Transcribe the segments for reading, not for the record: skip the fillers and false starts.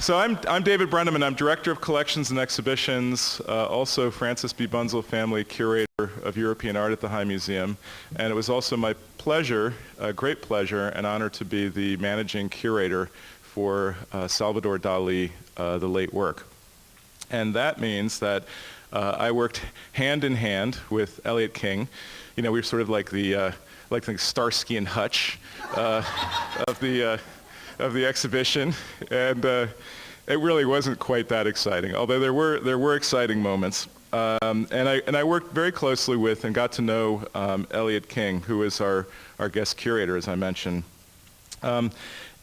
So I'm David Brenneman. I'm Director of Collections and Exhibitions, also Francis B. Bunzel Family Curator of European Art at the High Museum. And it was also my pleasure, a great pleasure and honor to be the Managing Curator for Salvador Dali, The Late Work. And that means that I worked hand in hand with Elliott King. You know, we were sort of like the Starsky and Hutch of the exhibition, and it really wasn't quite that exciting. Although there were exciting moments, and I worked very closely with and got to know Elliott King, who is our guest curator, as I mentioned.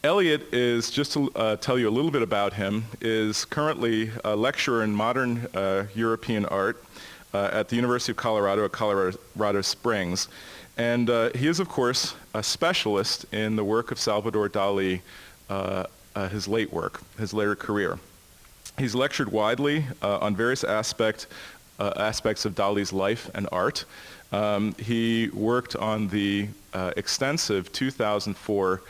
Elliott is, just to tell you a little bit about him, is currently a lecturer in modern European art at the University of Colorado at Colorado Springs. And he is, of course, a specialist in the work of Salvador Dali, his late work, his later career. He's lectured widely on various aspects of Dali's life and art. He worked on the extensive 2004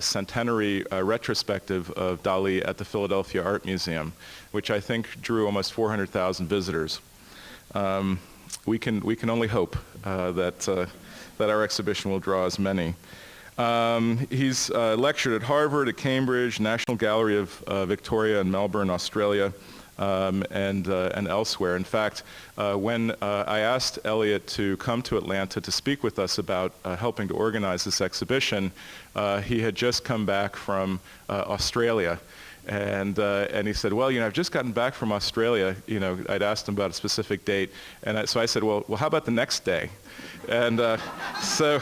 centenary retrospective of Dali at the Philadelphia Art Museum, which I think drew almost 400,000 visitors. We can only hope that our exhibition will draw as many. He's lectured at Harvard, at Cambridge, National Gallery of Victoria in Melbourne, Australia, and elsewhere. In fact, when I asked Elliott to come to Atlanta to speak with us about helping to organize this exhibition, he had just come back from Australia. And he said, well, you know, I've just gotten back from Australia. You know, I'd asked him about a specific date. And so I said, well, how about the next day? And so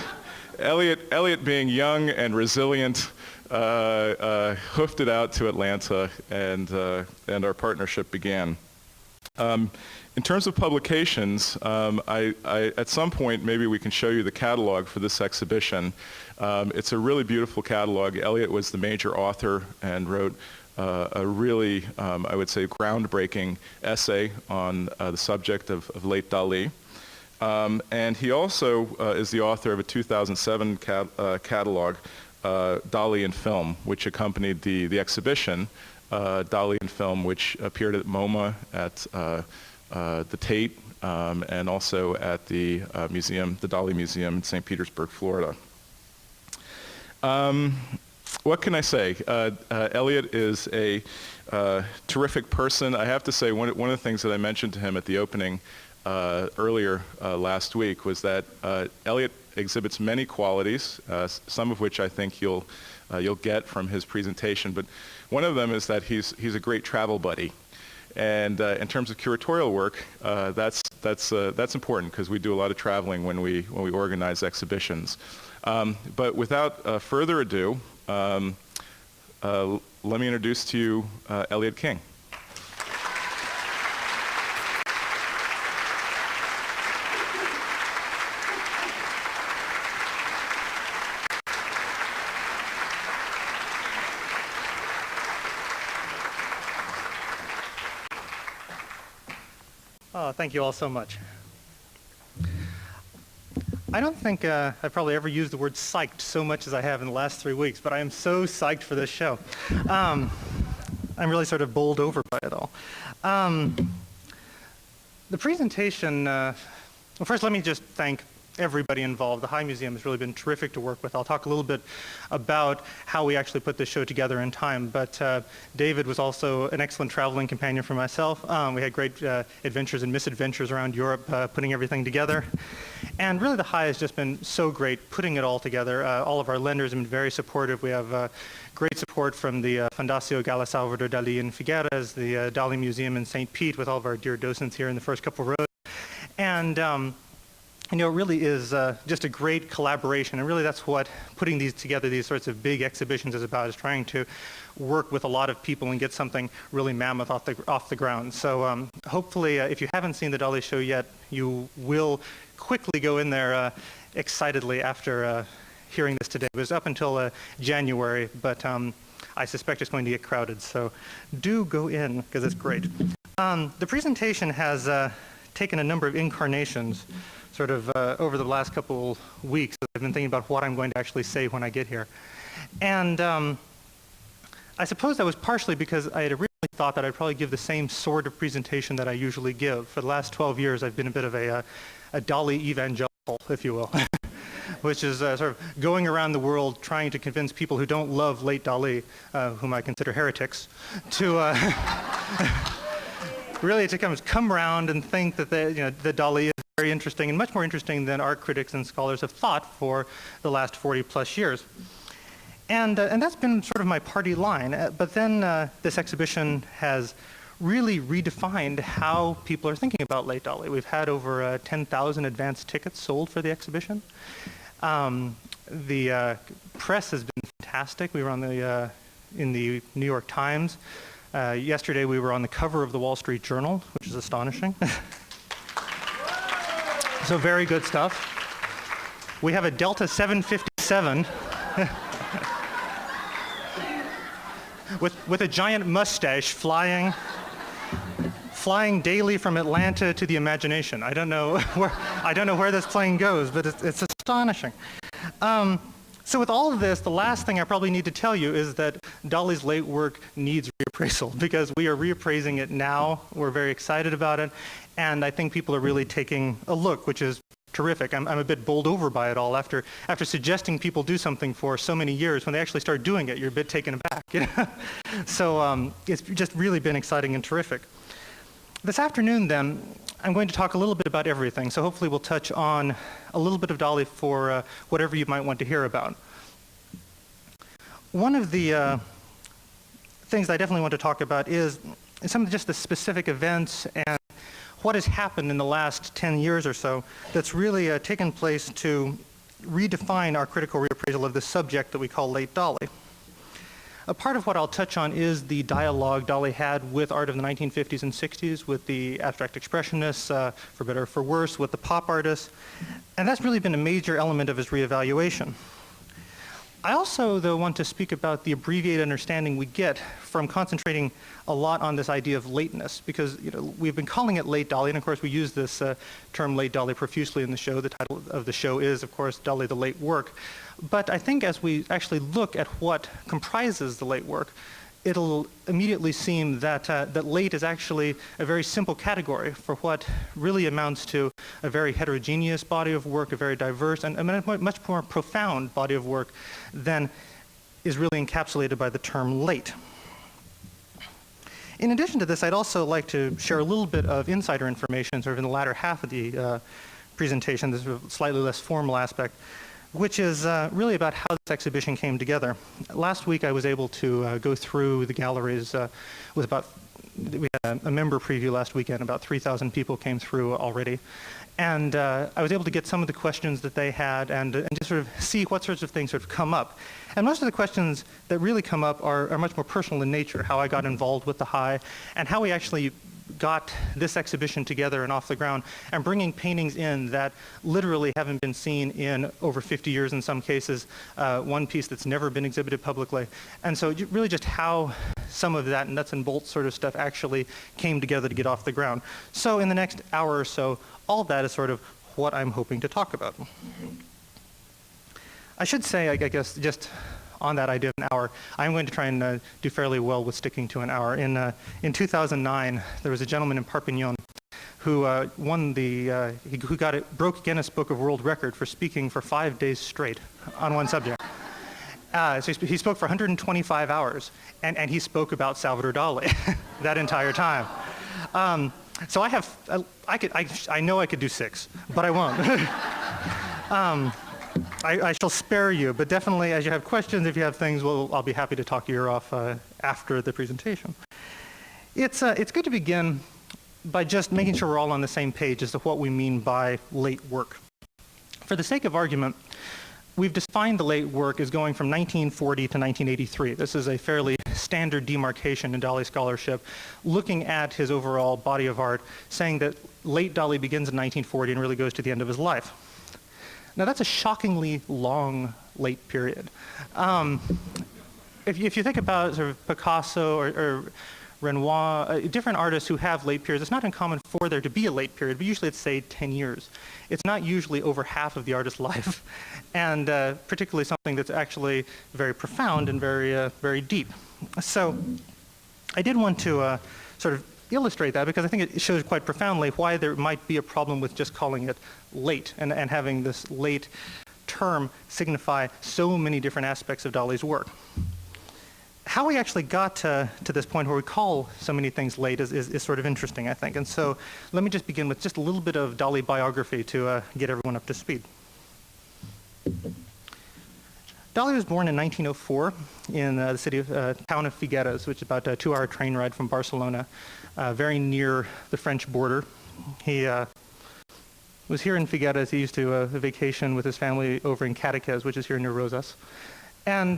Elliott, being young and resilient, hoofed it out to Atlanta, and our partnership began. In terms of publications, at some point, maybe we can show you the catalog for this exhibition. It's a really beautiful catalog. Elliott was the major author and wrote a really, I would say, groundbreaking essay on the subject of late Dali. And he also is the author of a 2007 catalog, Dali in Film, which accompanied the exhibition, Dali in Film, which appeared at MoMA, at the Tate, and also at the museum, the Dali Museum in St. Petersburg, Florida. What can I say? Elliott is a terrific person. I have to say, one of the things that I mentioned to him at the opening earlier last week was that Elliott exhibits many qualities, some of which I think you'll get from his presentation. But one of them is that he's a great travel buddy, and in terms of curatorial work, that's important because we do a lot of traveling when we organize exhibitions. But without further ado, let me introduce to you Elliott King. Oh, thank you all so much. I don't think I've probably ever used the word psyched so much as I have in the last 3 weeks, but I am so psyched for this show. I'm really sort of bowled over by it all. The presentation, well, first let me just thank everybody involved. The High Museum has really been terrific to work with. I'll talk a little bit about how we actually put this show together in time, but David was also an excellent traveling companion for myself. We had great adventures and misadventures around Europe putting everything together. And really the High has just been so great putting it all together. All of our lenders have been very supportive. We have great support from the Fundacio Gala Salvador Dali in Figueras, the Dali Museum in St. Pete, with all of our dear docents here in the first couple rows. And you know, it really is just a great collaboration, and really that's what putting these together, these sorts of big exhibitions, is about, is trying to work with a lot of people and get something really mammoth off the ground. So hopefully, if you haven't seen the Dali show yet, you will quickly go in there excitedly after hearing this today. It was up until January, but I suspect it's going to get crowded, so do go in, because it's great. The presentation has taken a number of incarnations sort of over the last couple weeks. I've been thinking about what I'm going to actually say when I get here. And I suppose that was partially because I had originally thought that I'd probably give the same sort of presentation that I usually give. For the last 12 years, I've been a bit of a Dali evangelical, if you will, which is sort of going around the world trying to convince people who don't love late Dali, whom I consider heretics, to really to come around and think that that Dali is very interesting and much more interesting than art critics and scholars have thought for the last 40 plus years. And that's been sort of my party line. But then this exhibition has really redefined how people are thinking about late Dali. We've had over 10,000 advance tickets sold for the exhibition. The press has been fantastic. We were on in the New York Times. Yesterday we were on the cover of the Wall Street Journal, which is astonishing. So very good stuff. We have a Delta 757 with a giant mustache flying daily from Atlanta to the imagination. I don't know where this plane goes, but it's astonishing. So with all of this, the last thing I probably need to tell you is that Dali's late work needs reappraisal, because we are reappraising it now. We're very excited about it, and I think people are really taking a look, which is terrific. I'm a bit bowled over by it all. After suggesting people do something for so many years, when they actually start doing it, you're a bit taken aback. So it's just really been exciting and terrific. This afternoon, then, I'm going to talk a little bit about everything. So hopefully we'll touch on a little bit of Dali for whatever you might want to hear about. One of the things I definitely want to talk about is some of just the specific events and what has happened in the last 10 years or so that's really taken place to redefine our critical reappraisal of the subject that we call late Dali. A part of what I'll touch on is the dialogue Dali had with art of the 1950s and 60s, with the abstract expressionists, for better or for worse, with the pop artists, and that's really been a major element of his reevaluation. I also, though, want to speak about the abbreviated understanding we get from concentrating a lot on this idea of lateness, because we've been calling it late Dali, and of course we use this term late Dali profusely in the show. The title of the show is, of course, Dali, the Late Work. But I think as we actually look at what comprises the late work, it'll immediately seem that that late is actually a very simple category for what really amounts to a very heterogeneous body of work, a very diverse and a much more profound body of work than is really encapsulated by the term late. In addition to this, I'd also like to share a little bit of insider information sort of in the latter half of the presentation, this slightly less formal aspect, which is really about how this exhibition came together. Last week I was able to go through the galleries with we had a member preview last weekend, about 3,000 people came through already. And I was able to get some of the questions that they had and just sort of see what sorts of things sort of come up. And most of the questions that really come up are much more personal in nature, how I got involved with the High and how we actually got this exhibition together and off the ground, and bringing paintings in that literally haven't been seen in over 50 years in some cases, one piece that's never been exhibited publicly. And so really just how some of that nuts and bolts sort of stuff actually came together to get off the ground. So in the next hour or so, all that is sort of what I'm hoping to talk about. I should say, I guess, just on that idea of an hour, I'm going to try and do fairly well with sticking to an hour. In 2009, there was a gentleman in Perpignan who broke Guinness Book of World Record for speaking for 5 days straight on one subject. So he spoke for 125 hours, and he spoke about Salvador Dali that entire time. So I know I could do 6, but I won't. I shall spare you, but definitely as you have questions, if you have things, I'll be happy to talk your ear off after the presentation. It's good to begin by just making sure we're all on the same page as to what we mean by late work. For the sake of argument, we've defined the late work as going from 1940 to 1983. This is a fairly standard demarcation in Dali scholarship, looking at his overall body of art, saying that late Dali begins in 1940 and really goes to the end of his life. Now that's a shockingly long late period. If you think about sort of Picasso or Renoir, different artists who have late periods, it's not uncommon for there to be a late period, but usually it's, say, 10 years. It's not usually over half of the artist's life, and particularly something that's actually very profound and very deep. So I did want to sort of illustrate that because I think it shows quite profoundly why there might be a problem with just calling it late and having this late term signify so many different aspects of Dali's work. How we actually got to this point where we call so many things late is sort of interesting, I think. And so let me just begin with just a little bit of Dali biography to get everyone up to speed. Dali was born in 1904 in the town of Figueres, which is about a 2-hour train ride from Barcelona, very near the French border. He was here in Figueres. He used to vacation with his family over in Cadaqués, which is here near Rosas. And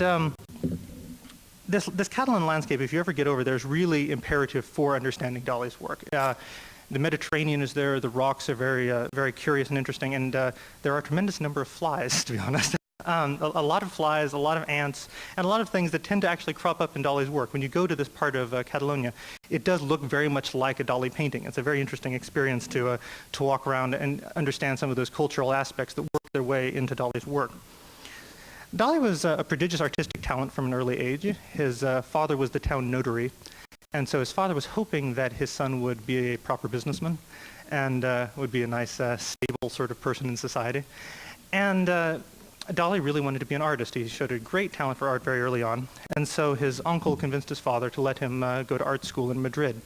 this Catalan landscape, if you ever get over there, is really imperative for understanding Dali's work. The Mediterranean is there. The rocks are very curious and interesting, and there are a tremendous number of flies, to be honest. A lot of flies, a lot of ants, and a lot of things that tend to actually crop up in Dali's work. When you go to this part of Catalonia, it does look very much like a Dali painting. It's a very interesting experience to walk around and understand some of those cultural aspects that work their way into Dali's work. Dali was a prodigious artistic talent from an early age. His father was the town notary, and so his father was hoping that his son would be a proper businessman and would be a nice, stable sort of person in society. And Dali really wanted to be an artist. He showed a great talent for art very early on, and so his uncle convinced his father to let him go to art school in Madrid.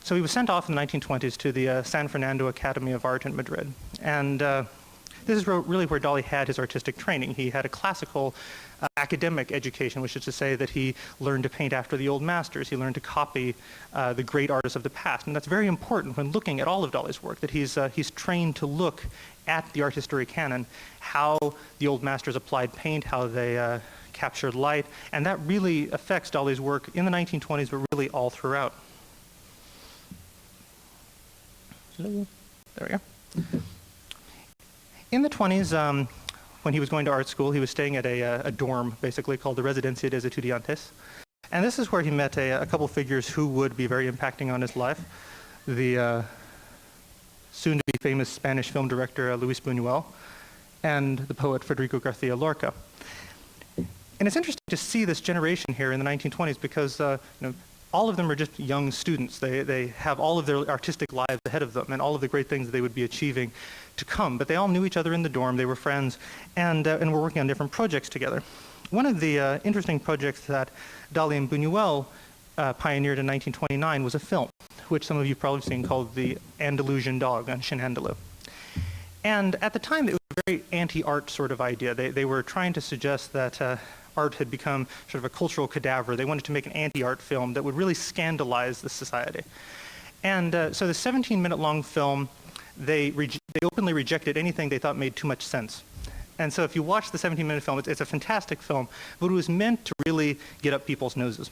So he was sent off in the 1920s to the San Fernando Academy of Art in Madrid. And this is really where Dali had his artistic training. He had a classical academic education, which is to say that he learned to paint after the old masters. He learned to copy the great artists of the past. And that's very important when looking at all of Dali's work, that he's trained to look at the art history canon, how the old masters applied paint, how they captured light, and that really affects Dali's work in the 1920s, but really all throughout. Hello. There we go. In the 20s, when he was going to art school, he was staying at a dorm, basically, called the Residencia de Estudiantes. And this is where he met a couple figures who would be very impacting on his life. The soon-to-be famous Spanish film director Luis Buñuel, and the poet Federico Garcia Lorca. And it's interesting to see this generation here in the 1920s because all of them are just young students. They have all of their artistic lives ahead of them and all of the great things that they would be achieving to come. But they all knew each other in the dorm. They were friends and were working on different projects together. One of the interesting projects that Dali and Buñuel pioneered in 1929 was a film, which some of you have probably seen, called The Andalusian Dog on Shenandoah. And at the time, it was a very anti-art sort of idea. They were trying to suggest that art had become sort of a cultural cadaver. They wanted to make an anti-art film that would really scandalize the society. And so the 17-minute-long film, they openly rejected anything they thought made too much sense. And so if you watch the 17-minute film, it's a fantastic film, but it was meant to really get up people's noses.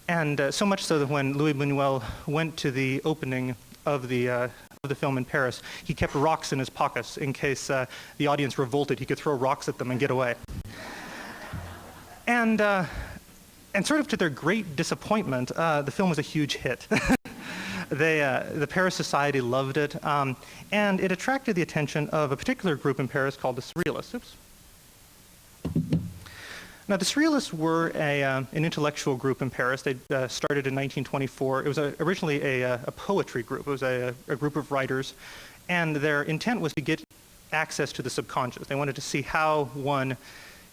And so much so that when Louis Buñuel went to the opening of the film in Paris, he kept rocks in his pockets in case the audience revolted. He could throw rocks at them and get away. And sort of to their great disappointment, the film was a huge hit. The Paris Society loved it, and it attracted the attention of a particular group in Paris called the Surrealists. Oops. Now, the Surrealists were an intellectual group in Paris. They started in 1924. It was originally a poetry group. It was a group of writers, and their intent was to get access to the subconscious. They wanted to see how one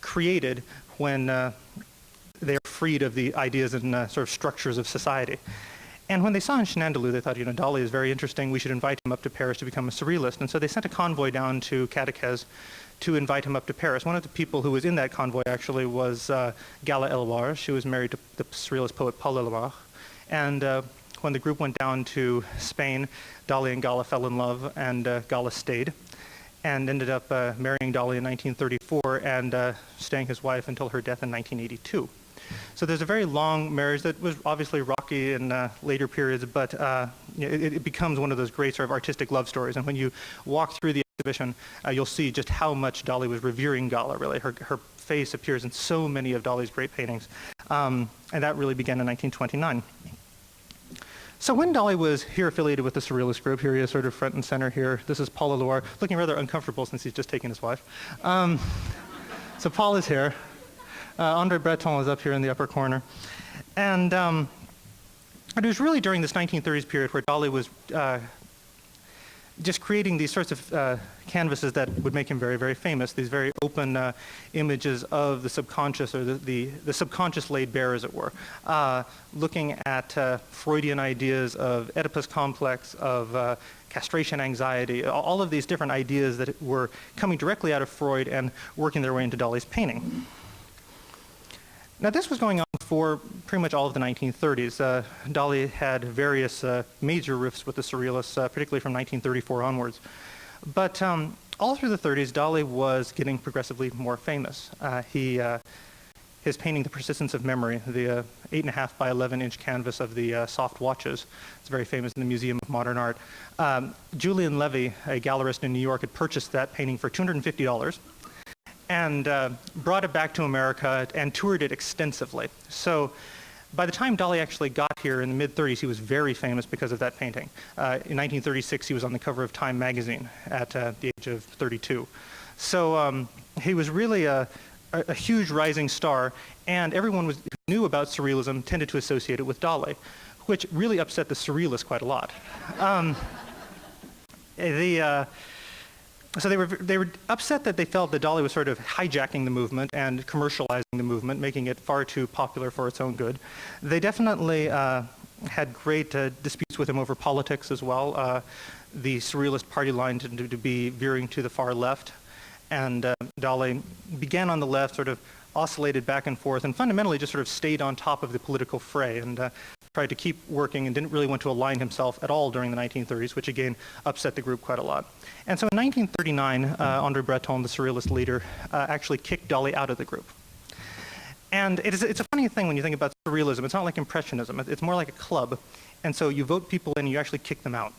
created when they are freed of the ideas and sort of structures of society. And when they saw in Shenandoah, they thought, Dali is very interesting. We should invite him up to Paris to become a surrealist. And so they sent a convoy down to Cadaqués to invite him up to Paris. One of the people who was in that convoy actually was Gala Eloire. She was married to the surrealist poet Paul Eloire. And when the group went down to Spain, Dali and Gala fell in love, and Gala stayed and ended up marrying Dali in 1934 and staying his wife until her death in 1982. So there's a very long marriage that was obviously rocky in later periods, but it becomes one of those great sort of artistic love stories. And when you walk through the exhibition, you'll see just how much Dali was revering Gala, really. Her face appears in so many of Dali's great paintings. And that really began in 1929. So when Dali was here affiliated with the Surrealist group, here he is sort of front and center here. This is Paul Eloire, looking rather uncomfortable since he's just taken his wife. So Paul is here. André Breton is up here in the upper corner. And it was really during this 1930s period where Dali was just creating these sorts of canvases that would make him very, very famous, these very open images of the subconscious, or the subconscious laid bare, as it were, looking at Freudian ideas of Oedipus complex, of castration anxiety, all of these different ideas that were coming directly out of Freud and working their way into Dali's painting. Now, this was going on for pretty much all of the 1930s. Dali had various major rifts with the Surrealists, particularly from 1934 onwards. But all through the 30s, Dali was getting progressively more famous. His painting, The Persistence of Memory, the 8.5 by 11-inch canvas of the soft watches, it's very famous in the Museum of Modern Art. Julian Levy, a gallerist in New York, had purchased that painting for $250. And brought it back to America and toured it extensively. So by the time Dali actually got here in the mid-30s, he was very famous because of that painting. In 1936, he was on the cover of Time magazine at the age of 32. So he was really a huge rising star, and everyone who knew about Surrealism tended to associate it with Dali, which really upset the Surrealists quite a lot. So they were upset that they felt that Dali was sort of hijacking the movement and commercializing the movement, making it far too popular for its own good. They definitely had great disputes with him over politics as well. The Surrealist party line tended to be veering to the far left, and Dali began on the left, sort of oscillated back and forth, and fundamentally just sort of stayed on top of the political fray and tried to keep working and didn't really want to align himself at all during the 1930s, which again upset the group quite a lot. And so in 1939, André Breton, the Surrealist leader, actually kicked Dali out of the group. And it's a funny thing when you think about Surrealism. It's not like Impressionism. It's more like a club. And so you vote people in and you actually kick them out.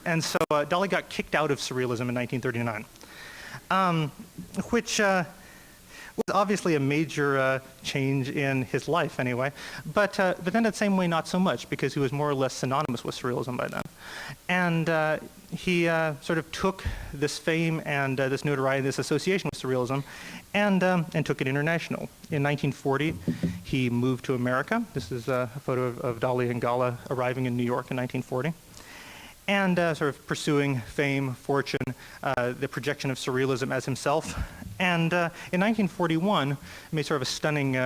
And so Dali got kicked out of Surrealism in 1939, which was obviously a major change in his life anyway, but then the same way not so much, because he was more or less synonymous with Surrealism by then. And he sort of took this fame and this notoriety, this association with Surrealism, and took it international. In 1940, he moved to America. This is a photo of Dali and Gala arriving in New York in 1940. And sort of pursuing fame, fortune, the projection of Surrealism as himself. And in 1941, made sort of a stunning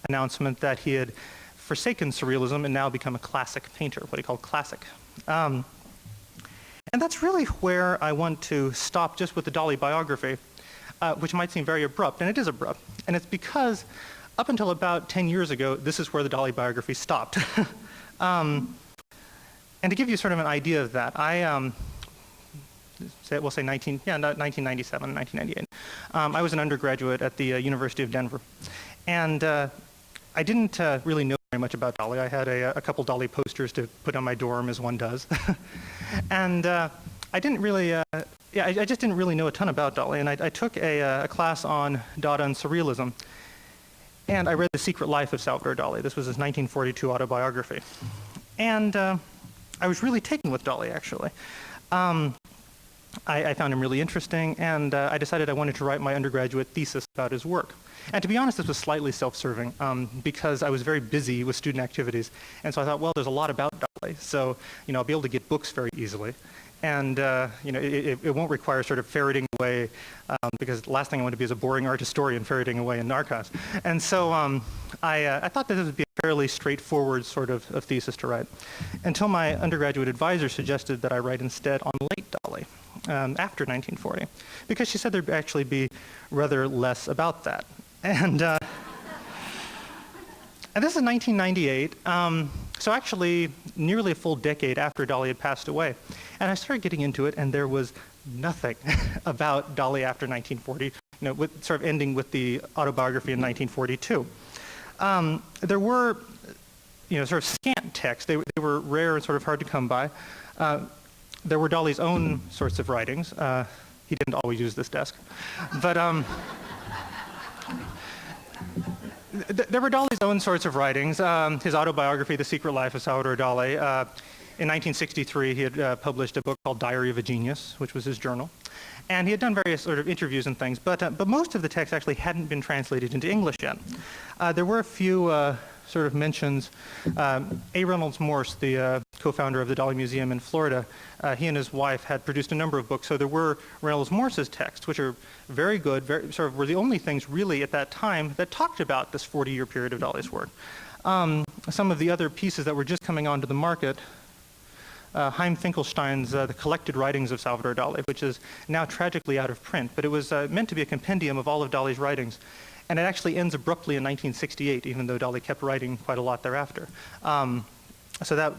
announcement that he had forsaken Surrealism and now become a classic painter, what he called classic. And that's really where I want to stop just with the Dali biography, which might seem very abrupt, and it is abrupt. And it's because up until about 10 years ago, this is where the Dali biography stopped. And to give you sort of an idea of that, we'll say 1997, 1998. I was an undergraduate at the University of Denver. And I didn't really know very much about Dali. I had a couple Dali posters to put on my dorm, as one does. And I didn't really, I just didn't really know a ton about Dali. And I took a class on Dada and Surrealism. And I read The Secret Life of Salvador Dali. This was his 1942 autobiography. And I was really taken with Dali, actually. I found him really interesting, and I decided I wanted to write my undergraduate thesis about his work. And to be honest, this was slightly self-serving, because I was very busy with student activities. And so I thought, well, there's a lot about Dali, so I'll be able to get books very easily. And it won't require sort of ferreting away, because the last thing I want to be is a boring art historian ferreting away in archives. And so I thought that this would be a fairly straightforward sort of thesis to write, until my undergraduate advisor suggested that I write instead on late Dali, after 1940, because she said there'd actually be rather less about that. And this is 1998. So actually, nearly a full decade after Dali had passed away. And I started getting into it, and there was nothing about Dali after 1940, with sort of ending with the autobiography in 1942. There were, sort of scant texts. They were rare and sort of hard to come by. There were Dali's own sorts of writings. He didn't always use this desk. But there were Dali's own sorts of writings. His autobiography, The Secret Life of Salvador Dali. In 1963, he had published a book called Diary of a Genius, which was his journal. And he had done various sort of interviews and things, but most of the text actually hadn't been translated into English yet. There were a few sort of mentions A. Reynolds Morse, the co-founder of the Dali Museum in Florida. He and his wife had produced a number of books. So there were Reynolds Morse's texts, which are very good, sort of were the only things really at that time that talked about this 40-year period of Dali's work. Some of the other pieces that were just coming onto the market, Chaim Finkelstein's The Collected Writings of Salvador Dali, which is now tragically out of print, but it was meant to be a compendium of all of Dali's writings. And it actually ends abruptly in 1968, even though Dali kept writing quite a lot thereafter. So that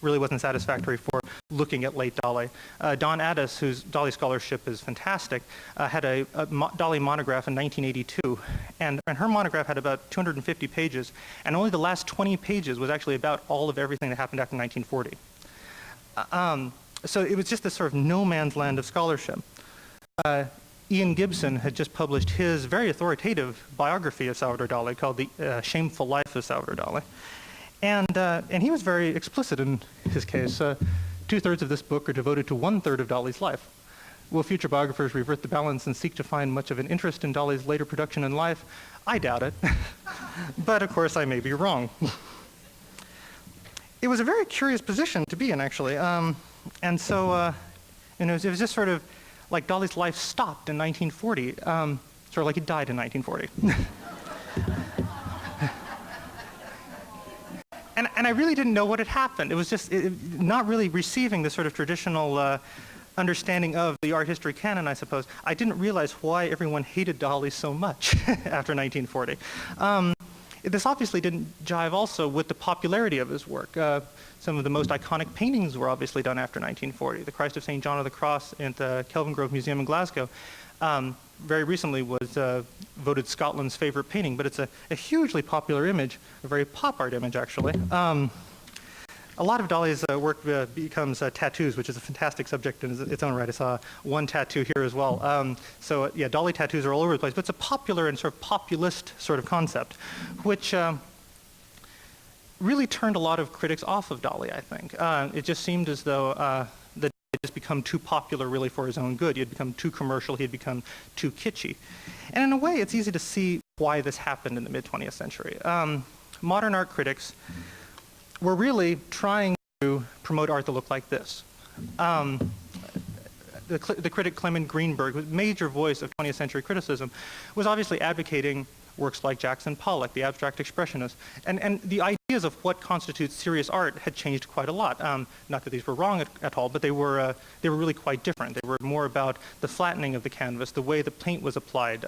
really wasn't satisfactory for looking at late Dali. Dawn Addis, whose Dali scholarship is fantastic, had a Dali monograph in 1982, and her monograph had about 250 pages, and only the last 20 pages was actually about all of everything that happened after 1940. So it was just this sort of no man's land of scholarship. Ian Gibson had just published his very authoritative biography of Salvador Dali called The Shameful Life of Salvador Dali. And he was very explicit in his case. 2/3 of this book are devoted to 1/3 of Dali's life. Will future biographers revert the balance and seek to find much of an interest in Dali's later production and life? I doubt it. But of course I may be wrong. It was a very curious position to be in, actually. And so it was just sort of like Dali's life stopped in 1940, sort of like he died in 1940. And I really didn't know what had happened. It was just not really receiving the sort of traditional understanding of the art history canon, I suppose. I didn't realize why everyone hated Dali so much after 1940. This obviously didn't jive also with the popularity of his work. Some of the most iconic paintings were obviously done after 1940. The Christ of St. John of the Cross at the Kelvin Grove Museum in Glasgow very recently was voted Scotland's favorite painting, but it's a hugely popular image, a very pop art image actually. A lot of Dali's work becomes tattoos, which is a fantastic subject in its own right. I saw one tattoo here as well. Yeah, Dali tattoos are all over the place, but it's a popular and sort of populist sort of concept, which really turned a lot of critics off of Dali, I think. It just seemed as though that he had just become too popular really for his own good. He had become too commercial, he had become too kitschy. And in a way, it's easy to see why this happened in the mid-20th century. Modern art critics were really trying to promote art that looked like this. The critic Clement Greenberg, a major voice of 20th century criticism, was obviously advocating works like Jackson Pollock, the abstract expressionists. And the ideas of what constitutes serious art had changed quite a lot. Not that these were wrong at all, but they were really quite different. They were more about the flattening of the canvas, the way the paint was applied,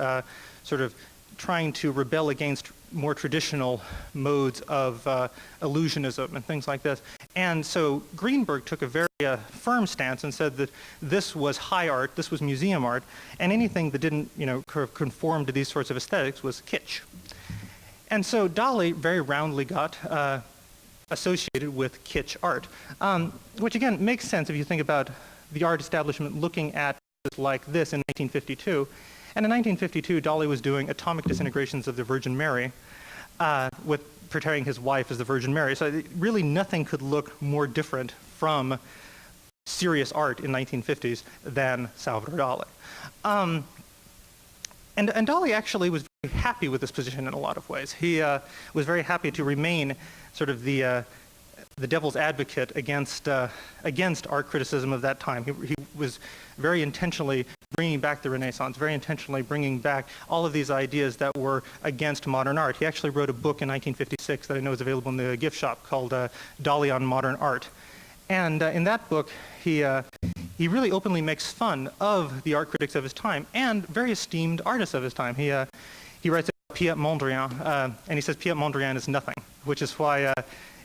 sort of trying to rebel against more traditional modes of illusionism and things like this. And so Greenberg took a very firm stance and said that this was high art, this was museum art, and anything that didn't, conform to these sorts of aesthetics was kitsch. And so Dali very roundly got associated with kitsch art, which again makes sense if you think about the art establishment looking at it like this in 1952. And in 1952, Dali was doing atomic disintegrations of the Virgin Mary, with portraying his wife as the Virgin Mary. So really nothing could look more different from serious art in 1950s than Salvador Dali. And Dali actually was very happy with this position in a lot of ways. He was very happy to remain sort of the devil's advocate against art criticism of that time. He was very intentionally bringing back the Renaissance, very intentionally bringing back all of these ideas that were against modern art. He actually wrote a book in 1956 that I know is available in the gift shop called Dali on Modern Art. And in that book, he really openly makes fun of the art critics of his time and very esteemed artists of his time. He writes about Piet Mondrian, and he says Piet Mondrian is nothing, which is why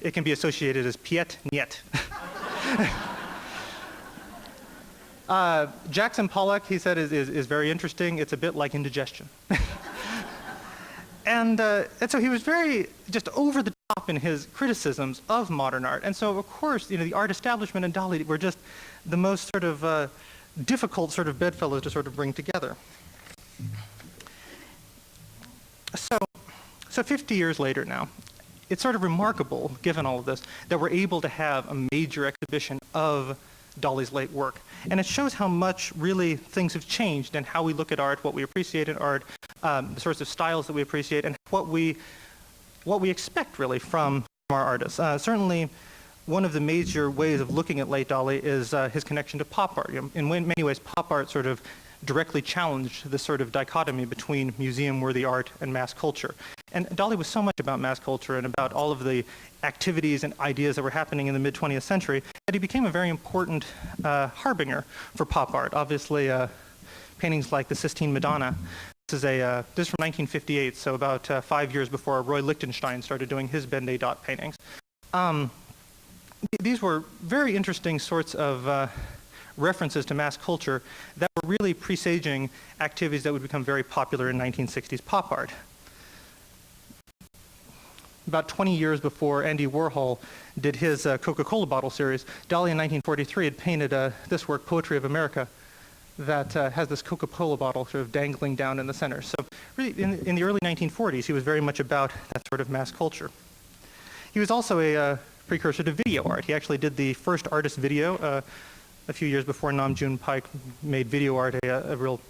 it can be associated as Piet Niet. Jackson Pollock, he said, is very interesting. It's a bit like indigestion. And so he was very just over the top in his criticisms of modern art. And so, of course, the art establishment and Dali were just the most sort of difficult sort of bedfellows to sort of bring together. So 50 years later now, it's sort of remarkable, given all of this, that we're able to have a major exhibition of Dali's late work. And it shows how much really things have changed in how we look at art, what we appreciate in art, the sorts of styles that we appreciate, and what we what we expect really from our artists. Certainly, one of the major ways of looking at late Dali is his connection to pop art. In many ways, pop art sort of directly challenged this sort of dichotomy between museum-worthy art and mass culture. And Dali was so much about mass culture and about all of the activities and ideas that were happening in the mid-20th century that he became a very important harbinger for pop art. Obviously, paintings like the Sistine Madonna. This is from 1958, so about 5 years before Roy Lichtenstein started doing his Ben-Day dot paintings. These were very interesting sorts of references to mass culture that were really presaging activities that would become very popular in 1960s pop art. About 20 years before Andy Warhol did his Coca-Cola bottle series, Dali in 1943 had painted this work, Poetry of America, that has this Coca-Cola bottle sort of dangling down in the center. So really, in the early 1940s, he was very much about that sort of mass culture. He was also a precursor to video art. He actually did the first artist video a few years before Nam June Paik made video art a real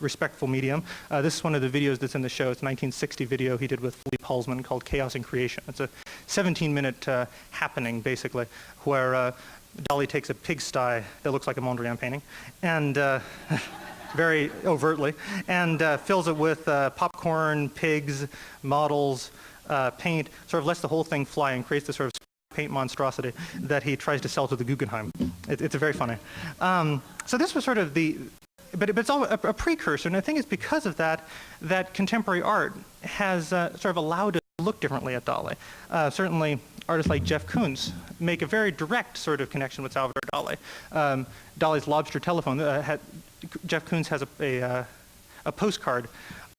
respectful medium. This is one of the videos that's in the show. It's a 1960 video he did with Philippe Halsman called Chaos and Creation. It's a 17-minute happening, basically, where Dali takes a pigsty that looks like a Mondrian painting, and very overtly, and fills it with popcorn, pigs, models, paint, sort of lets the whole thing fly and creates this sort of paint monstrosity that he tries to sell to the Guggenheim. It's very funny. So this was sort of but it's all a precursor, and I think it's because of that that contemporary art has sort of allowed us to look differently at Dali. Certainly, artists like Jeff Koons make a very direct sort of connection with Salvador Dali. Dali's Lobster Telephone, Jeff Koons has a postcard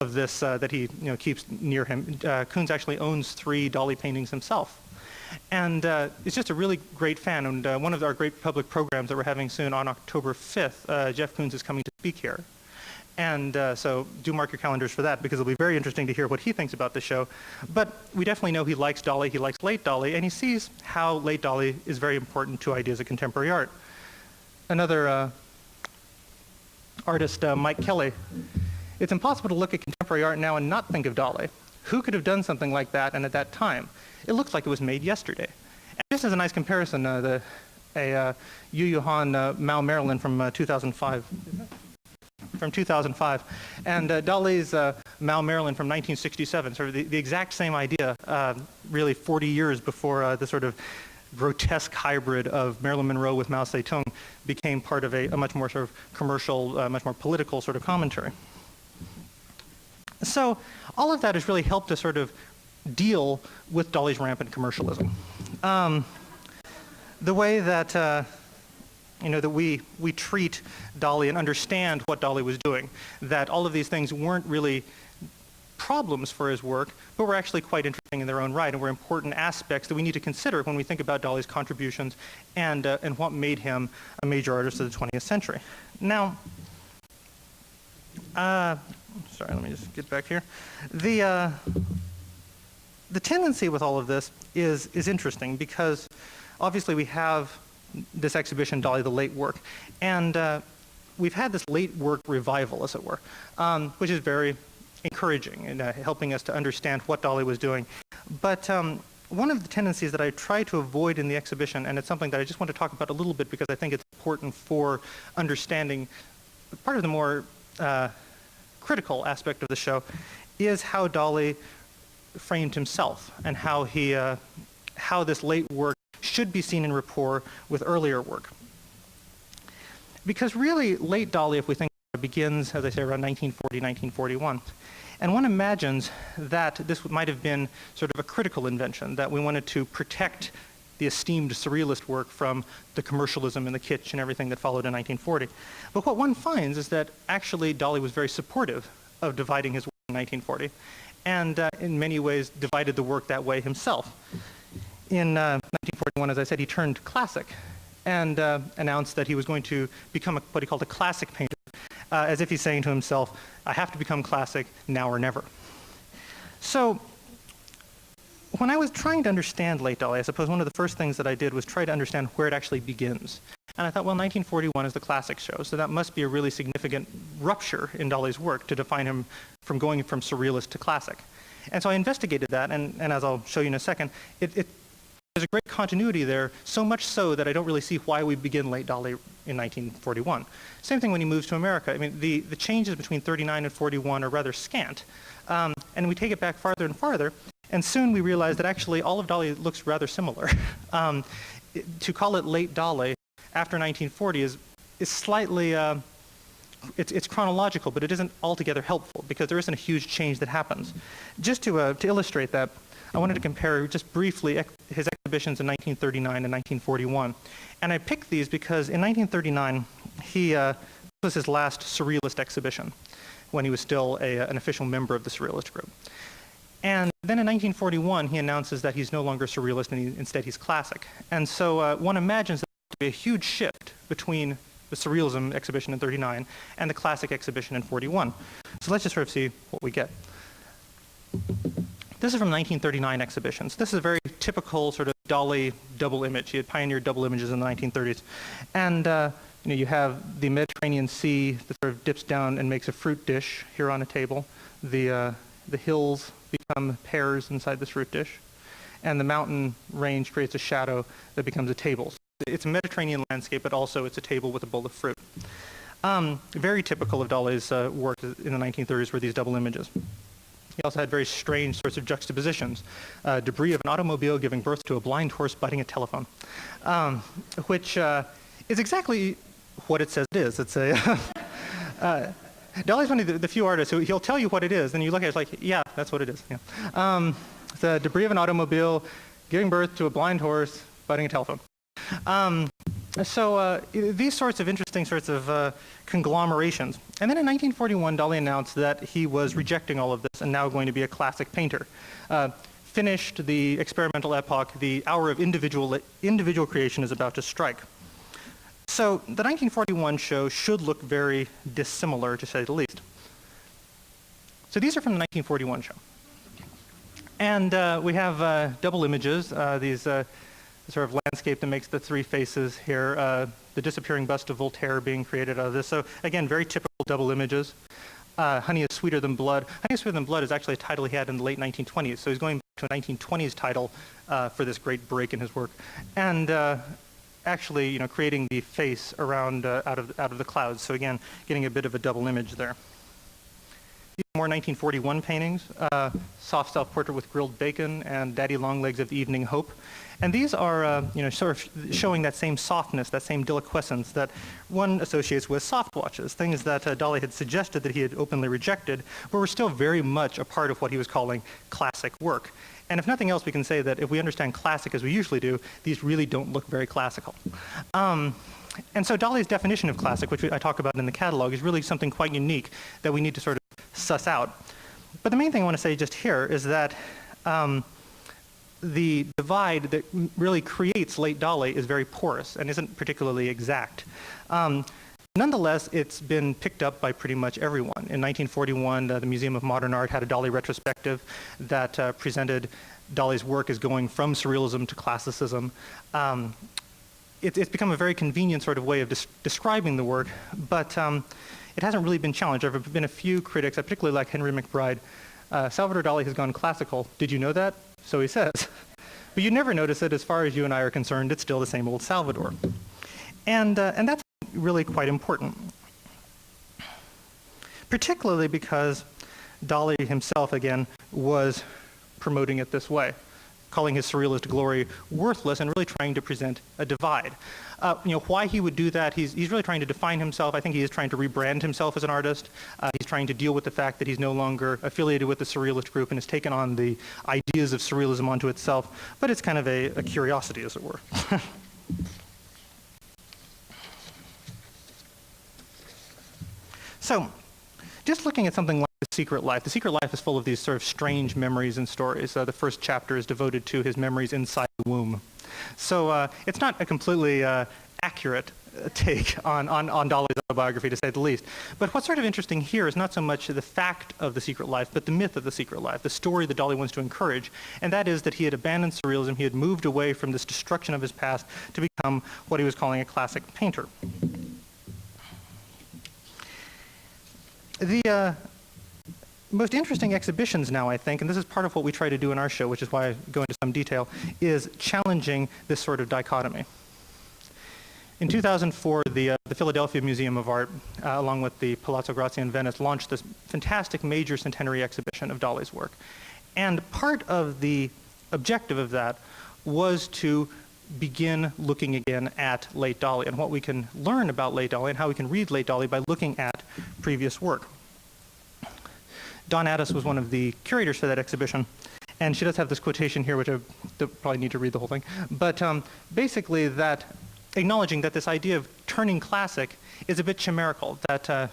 of this that he keeps near him. Koons actually owns 3 Dali paintings himself. And is just a really great fan. And one of our great public programs that we're having soon on October 5th, Jeff Koons is coming to speak here. And so do mark your calendars for that, because it'll be very interesting to hear what he thinks about the show. But we definitely know he likes Dali, he likes late Dali, and he sees how late Dali is very important to ideas of contemporary art. Another artist, Mike Kelly, it's impossible to look at contemporary art now and not think of Dali. Who could have done something like that and at that time? It looks like it was made yesterday. And just as a nice comparison, Yu Han, Mao, Maryland from 2005. From 2005. And Dali's Mao, Maryland from 1967, sort of the exact same idea, really 40 years before the sort of grotesque hybrid of Marilyn Monroe with Mao Zedong became part of a much more sort of commercial, much more political sort of commentary. So all of that has really helped to sort of deal with Dali's rampant commercialism. The way that that we treat Dali and understand what Dali was doing, that all of these things weren't really problems for his work, but were actually quite interesting in their own right and were important aspects that we need to consider when we think about Dali's contributions and what made him a major artist of the 20th century. Now, sorry, let me just get back here. The tendency with all of this is interesting, because obviously we have this exhibition, Dali, the late work, and we've had this late work revival, as it were, which is very encouraging and helping us to understand what Dali was doing. But one of the tendencies that I try to avoid in the exhibition, and it's something that I just want to talk about a little bit because I think it's important for understanding part of the more critical aspect of the show, is how Dali framed himself and how this late work should be seen in rapport with earlier work. Because really, late Dali, if we think about it, begins, as I say, around 1940, 1941. And one imagines that this might have been sort of a critical invention, that we wanted to protect the esteemed surrealist work from the commercialism and the kitsch and everything that followed in 1940. But what one finds is that actually Dali was very supportive of dividing his work in 1940, and in many ways divided the work that way himself. In 1941, as I said, he turned classic and announced that he was going to become what he called a classic painter, as if he's saying to himself, I have to become classic now or never. So when I was trying to understand late Dali, I suppose one of the first things that I did was try to understand where it actually begins. And I thought, well, 1941 is the classic show, so that must be a really significant rupture in Dali's work to define him from going from surrealist to classic. And so I investigated that, and as I'll show you in a second, there's a great continuity there, so much so that I don't really see why we begin late Dali in 1941. Same thing when he moves to America. I mean, the changes between 39 and 41 are rather scant. And we take it back farther and farther, and soon we realize that actually all of Dali looks rather similar. To call it late Dali after 1940 is slightly, it's chronological, but it isn't altogether helpful because there isn't a huge change that happens. Just to illustrate that, I wanted to compare just briefly his exhibitions in 1939 and 1941. And I picked these because in 1939, this was his last Surrealist exhibition when he was still an official member of the Surrealist group. And then in 1941, he announces that he's no longer Surrealist and instead he's Classic. And so one imagines that there to be a huge shift between the Surrealism exhibition in 39 and the Classic exhibition in 41. So let's just sort of see what we get. This is from 1939 exhibitions. This is a very typical sort of Dali double image. He had pioneered double images in the 1930s. And you have the Mediterranean Sea that sort of dips down and makes a fruit dish here on a table. The hills become pears inside this fruit dish. And the mountain range creates a shadow that becomes a table. So it's a Mediterranean landscape, but also it's a table with a bowl of fruit. Very typical of Dali's work in the 1930s were these double images. He also had very strange sorts of juxtapositions. Debris of an automobile giving birth to a blind horse biting a telephone, which is exactly what it says it is. It's a Dali's one of the few artists who he'll tell you what it is, and you look at it, it's like, yeah, that's what it is. Yeah. The debris of an automobile giving birth to a blind horse biting a telephone. So these sorts of interesting sorts of conglomerations. And then in 1941, Dali announced that he was rejecting all of this and now going to be a classic painter. Finished the experimental epoch, the hour of individual creation is about to strike. So the 1941 show should look very dissimilar, to say the least. So these are from the 1941 show. And we have double images, these sort of landscape that makes the three faces here, the disappearing bust of Voltaire being created out of this. So again, very typical double images. Honey is Sweeter Than Blood. Honey is Sweeter Than Blood is actually a title he had in the late 1920s. So he's going back to a 1920s title for this great break in his work. And actually, creating the face around out of the clouds. So again, getting a bit of a double image there. These are more 1941 paintings, soft self-portrait with grilled bacon and Daddy Longlegs of the Evening Hope. And these are, sort of showing that same softness, that same deliquescence that one associates with soft watches, things that Dali had suggested that he had openly rejected, but were still very much a part of what he was calling classic work. And if nothing else, we can say that if we understand classic as we usually do, these really don't look very classical. And so Dali's definition of classic, which I talk about in the catalog, is really something quite unique that we need to sort of suss out. But the main thing I want to say just here is that the divide that really creates late Dali is very porous and isn't particularly exact. Nonetheless, it's been picked up by pretty much everyone. In 1941, the Museum of Modern Art had a Dali retrospective that presented Dali's work as going from Surrealism to Classicism. It's become a very convenient sort of way of describing the work, but it hasn't really been challenged. There have been a few critics, I particularly like Henry McBride. Salvador Dali has gone classical. Did you know that? So he says. But you never notice that as far as you and I are concerned, it's still the same old Salvador. And that's really quite important, particularly because Dali himself, again, was promoting it this way, calling his surrealist glory worthless and really trying to present a divide. Why he would do that, he's really trying to define himself. I think he is trying to rebrand himself as an artist. He's trying to deal with the fact that he's no longer affiliated with the surrealist group and has taken on the ideas of surrealism onto itself, but it's kind of a curiosity, as it were. So, just looking at something like The Secret Life. The Secret Life is full of these sort of strange memories and stories. The first chapter is devoted to his memories inside the womb. So it's not a completely accurate take on Dali's autobiography, to say the least. But what's sort of interesting here is not so much the fact of The Secret Life, but the myth of The Secret Life, the story that Dali wants to encourage, and that is that he had abandoned surrealism, he had moved away from this destruction of his past to become what he was calling a classic painter. most interesting exhibitions now, I think, and this is part of what we try to do in our show, which is why I go into some detail, is challenging this sort of dichotomy. In 2004, the Philadelphia Museum of Art, along with the Palazzo Grazie in Venice, launched this fantastic major centenary exhibition of Dali's work. And part of the objective of that was to begin looking again at late Dali and what we can learn about late Dali and how we can read late Dali by looking at previous work. Dawn Addis was one of the curators for that exhibition, and she does have this quotation here, which I don't probably need to read the whole thing, but basically that acknowledging that this idea of turning classic is a bit chimerical, that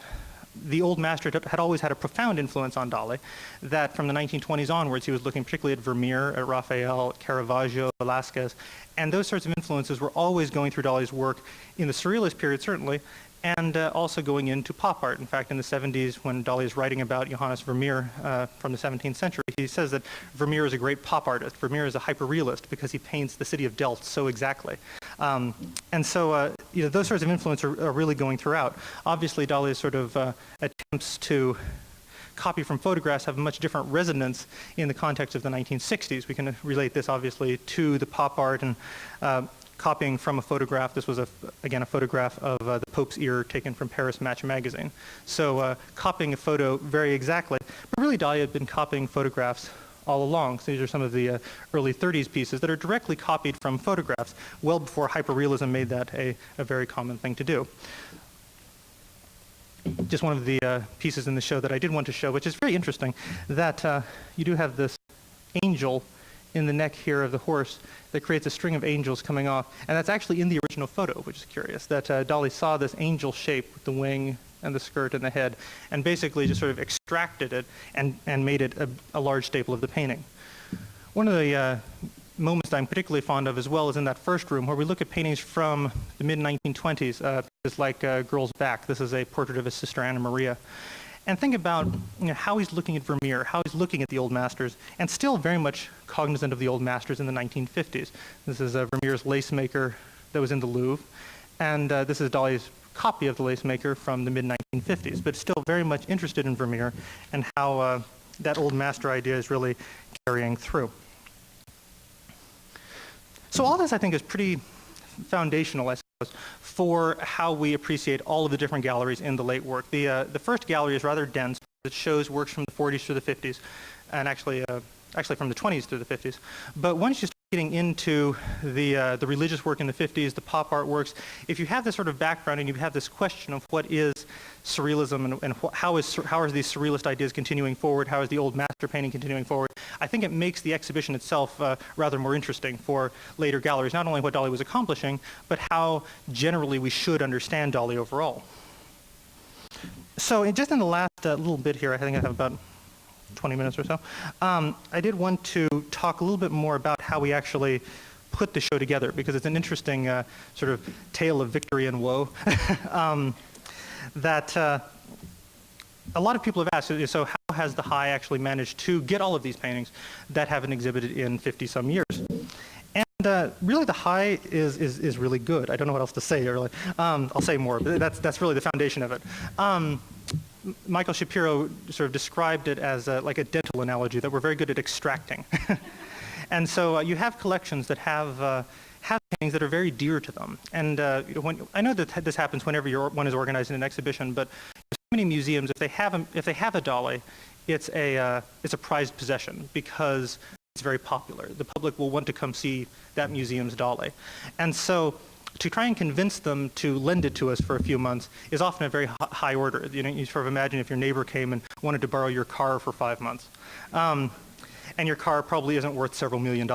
the old master had always had a profound influence on Dali, that from the 1920s onwards he was looking particularly at Vermeer, at Raphael, at Caravaggio, Velázquez, and those sorts of influences were always going through Dali's work in the Surrealist period certainly, and also going into pop art. In fact, in the 70s, when Dali is writing about Johannes Vermeer from the 17th century, he says that Vermeer is a great pop artist. Vermeer is a hyperrealist because he paints the city of Delft so exactly. And so those sorts of influence are really going throughout. Obviously, Dali's sort of attempts to copy from photographs have a much different resonance in the context of the 1960s. We can relate this obviously to the pop art and copying from a photograph. This was, again, a photograph of the Pope's ear taken from Paris Match magazine. So copying a photo very exactly. But really, Dali had been copying photographs all along. So these are some of the early 30s pieces that are directly copied from photographs, well before hyperrealism made that a very common thing to do. Just one of the pieces in the show that I did want to show, which is very interesting, that you do have this angel in the neck here of the horse that creates a string of angels coming off. And that's actually in the original photo, which is curious, that Dali saw this angel shape with the wing and the skirt and the head, and basically just sort of extracted it and made it a large staple of the painting. One of the moments that I'm particularly fond of as well is in that first room where we look at paintings from the mid-1920s. It's like Girl's Back. This is a portrait of his sister Anna Maria. And think about how he's looking at Vermeer, how he's looking at the old masters, and still very much cognizant of the old masters in the 1950s. This is Vermeer's lace maker that was in the Louvre, and this is Dali's copy of the lace maker from the mid-1950s, but still very much interested in Vermeer and how that old master idea is really carrying through. So all this, I think, is pretty foundational, I suppose, for how we appreciate all of the different galleries in the late work. The first gallery is rather dense. It shows works from the 40s through the 50s, and actually from the 20s through the 50s. But once you start getting into the religious work in the 50s, the pop art works, if you have this sort of background and you have this question of what is surrealism and how are these surrealist ideas continuing forward, how is the old master painting continuing forward, I think it makes the exhibition itself rather more interesting for later galleries, not only what Dali was accomplishing, but how generally we should understand Dali overall. So just in the last little bit here, I think I have about 20 minutes or so, I did want to talk a little bit more about how we actually put the show together, because it's an interesting sort of tale of victory and woe that a lot of people have asked, so how has the High actually managed to get all of these paintings that haven't exhibited in 50-some years? And really the High is really good. I don't know what else to say, really. I'll say more, but that's really the foundation of it. Michael Shapiro sort of described it as like a dental analogy, that we're very good at extracting. And so you have collections that have paintings that are very dear to them. And I know that this happens whenever one is organizing an exhibition, but so many museums, if they have a Dali, it's a prized possession because it's very popular. The public will want to come see that museum's Dali. And so to try and convince them to lend it to us for a few months is often a very high order. You know, you sort of imagine if your neighbor came and wanted to borrow your car for 5 months. And your car probably isn't worth several $1 million.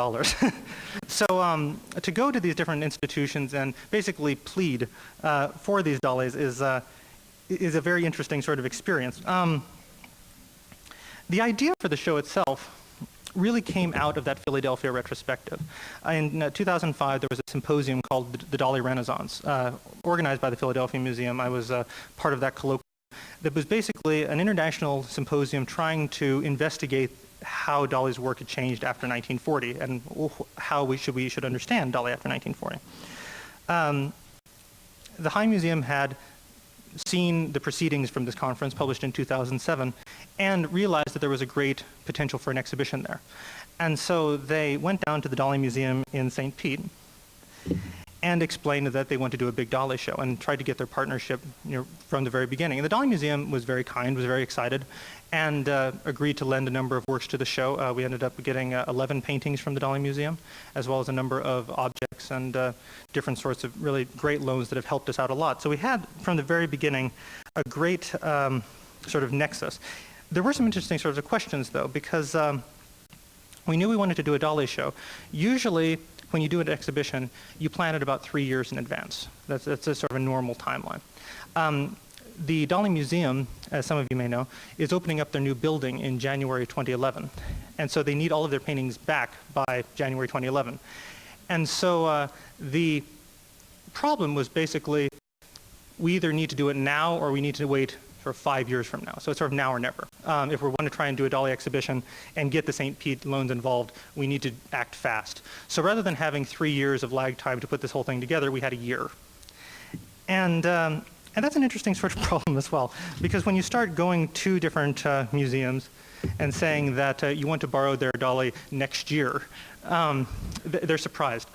So to go to these different institutions and basically plead for these Dalis is a very interesting sort of experience. The idea for the show itself really came out of that Philadelphia retrospective. In 2005, there was a symposium called the Dali Renaissance, organized by the Philadelphia Museum. I was part of that colloquium. That was basically an international symposium trying to investigate how Dali's work had changed after 1940 and how we should understand Dali after 1940. The High Museum had seen the proceedings from this conference published in 2007, and realized that there was a great potential for an exhibition there. And so they went down to the Dali Museum in St. Pete and explained that they wanted to do a big Dali show and tried to get their partnership from the very beginning. And the Dali Museum was very kind, was very excited, and agreed to lend a number of works to the show. We ended up getting 11 paintings from the Dali Museum, as well as a number of objects and different sorts of really great loans that have helped us out a lot. So we had, from the very beginning, a great sort of nexus. There were some interesting sorts of questions, though, because we knew we wanted to do a Dali show. Usually, when you do an exhibition, you plan it about 3 years in advance. That's a sort of a normal timeline. The Dali Museum, as some of you may know, is opening up their new building in January 2011. And so they need all of their paintings back by January 2011. And so the problem was basically, we either need to do it now or we need to wait for 5 years from now. So it's sort of now or never. If we want to try and do a Dali exhibition and get the St. Pete loans involved, we need to act fast. So rather than having 3 years of lag time to put this whole thing together, we had a year. And that's an interesting sort of problem as well, because when you start going to different museums and saying that you want to borrow their Dali next year, they're surprised.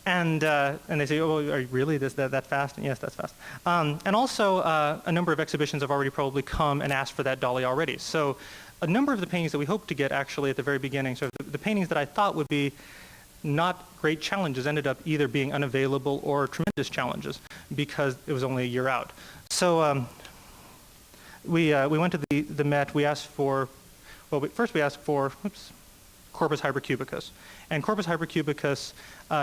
And they say, oh, are you really that fast? And yes, that's fast. And also, a number of exhibitions have already probably come and asked for that Dali already. So a number of the paintings that we hoped to get actually at the very beginning, so the paintings that I thought would be not great challenges ended up either being unavailable or tremendous challenges because it was only a year out. So we went to the Met. We asked for, well, first we asked for, Corpus hypercubicus. And Corpus hypercubicus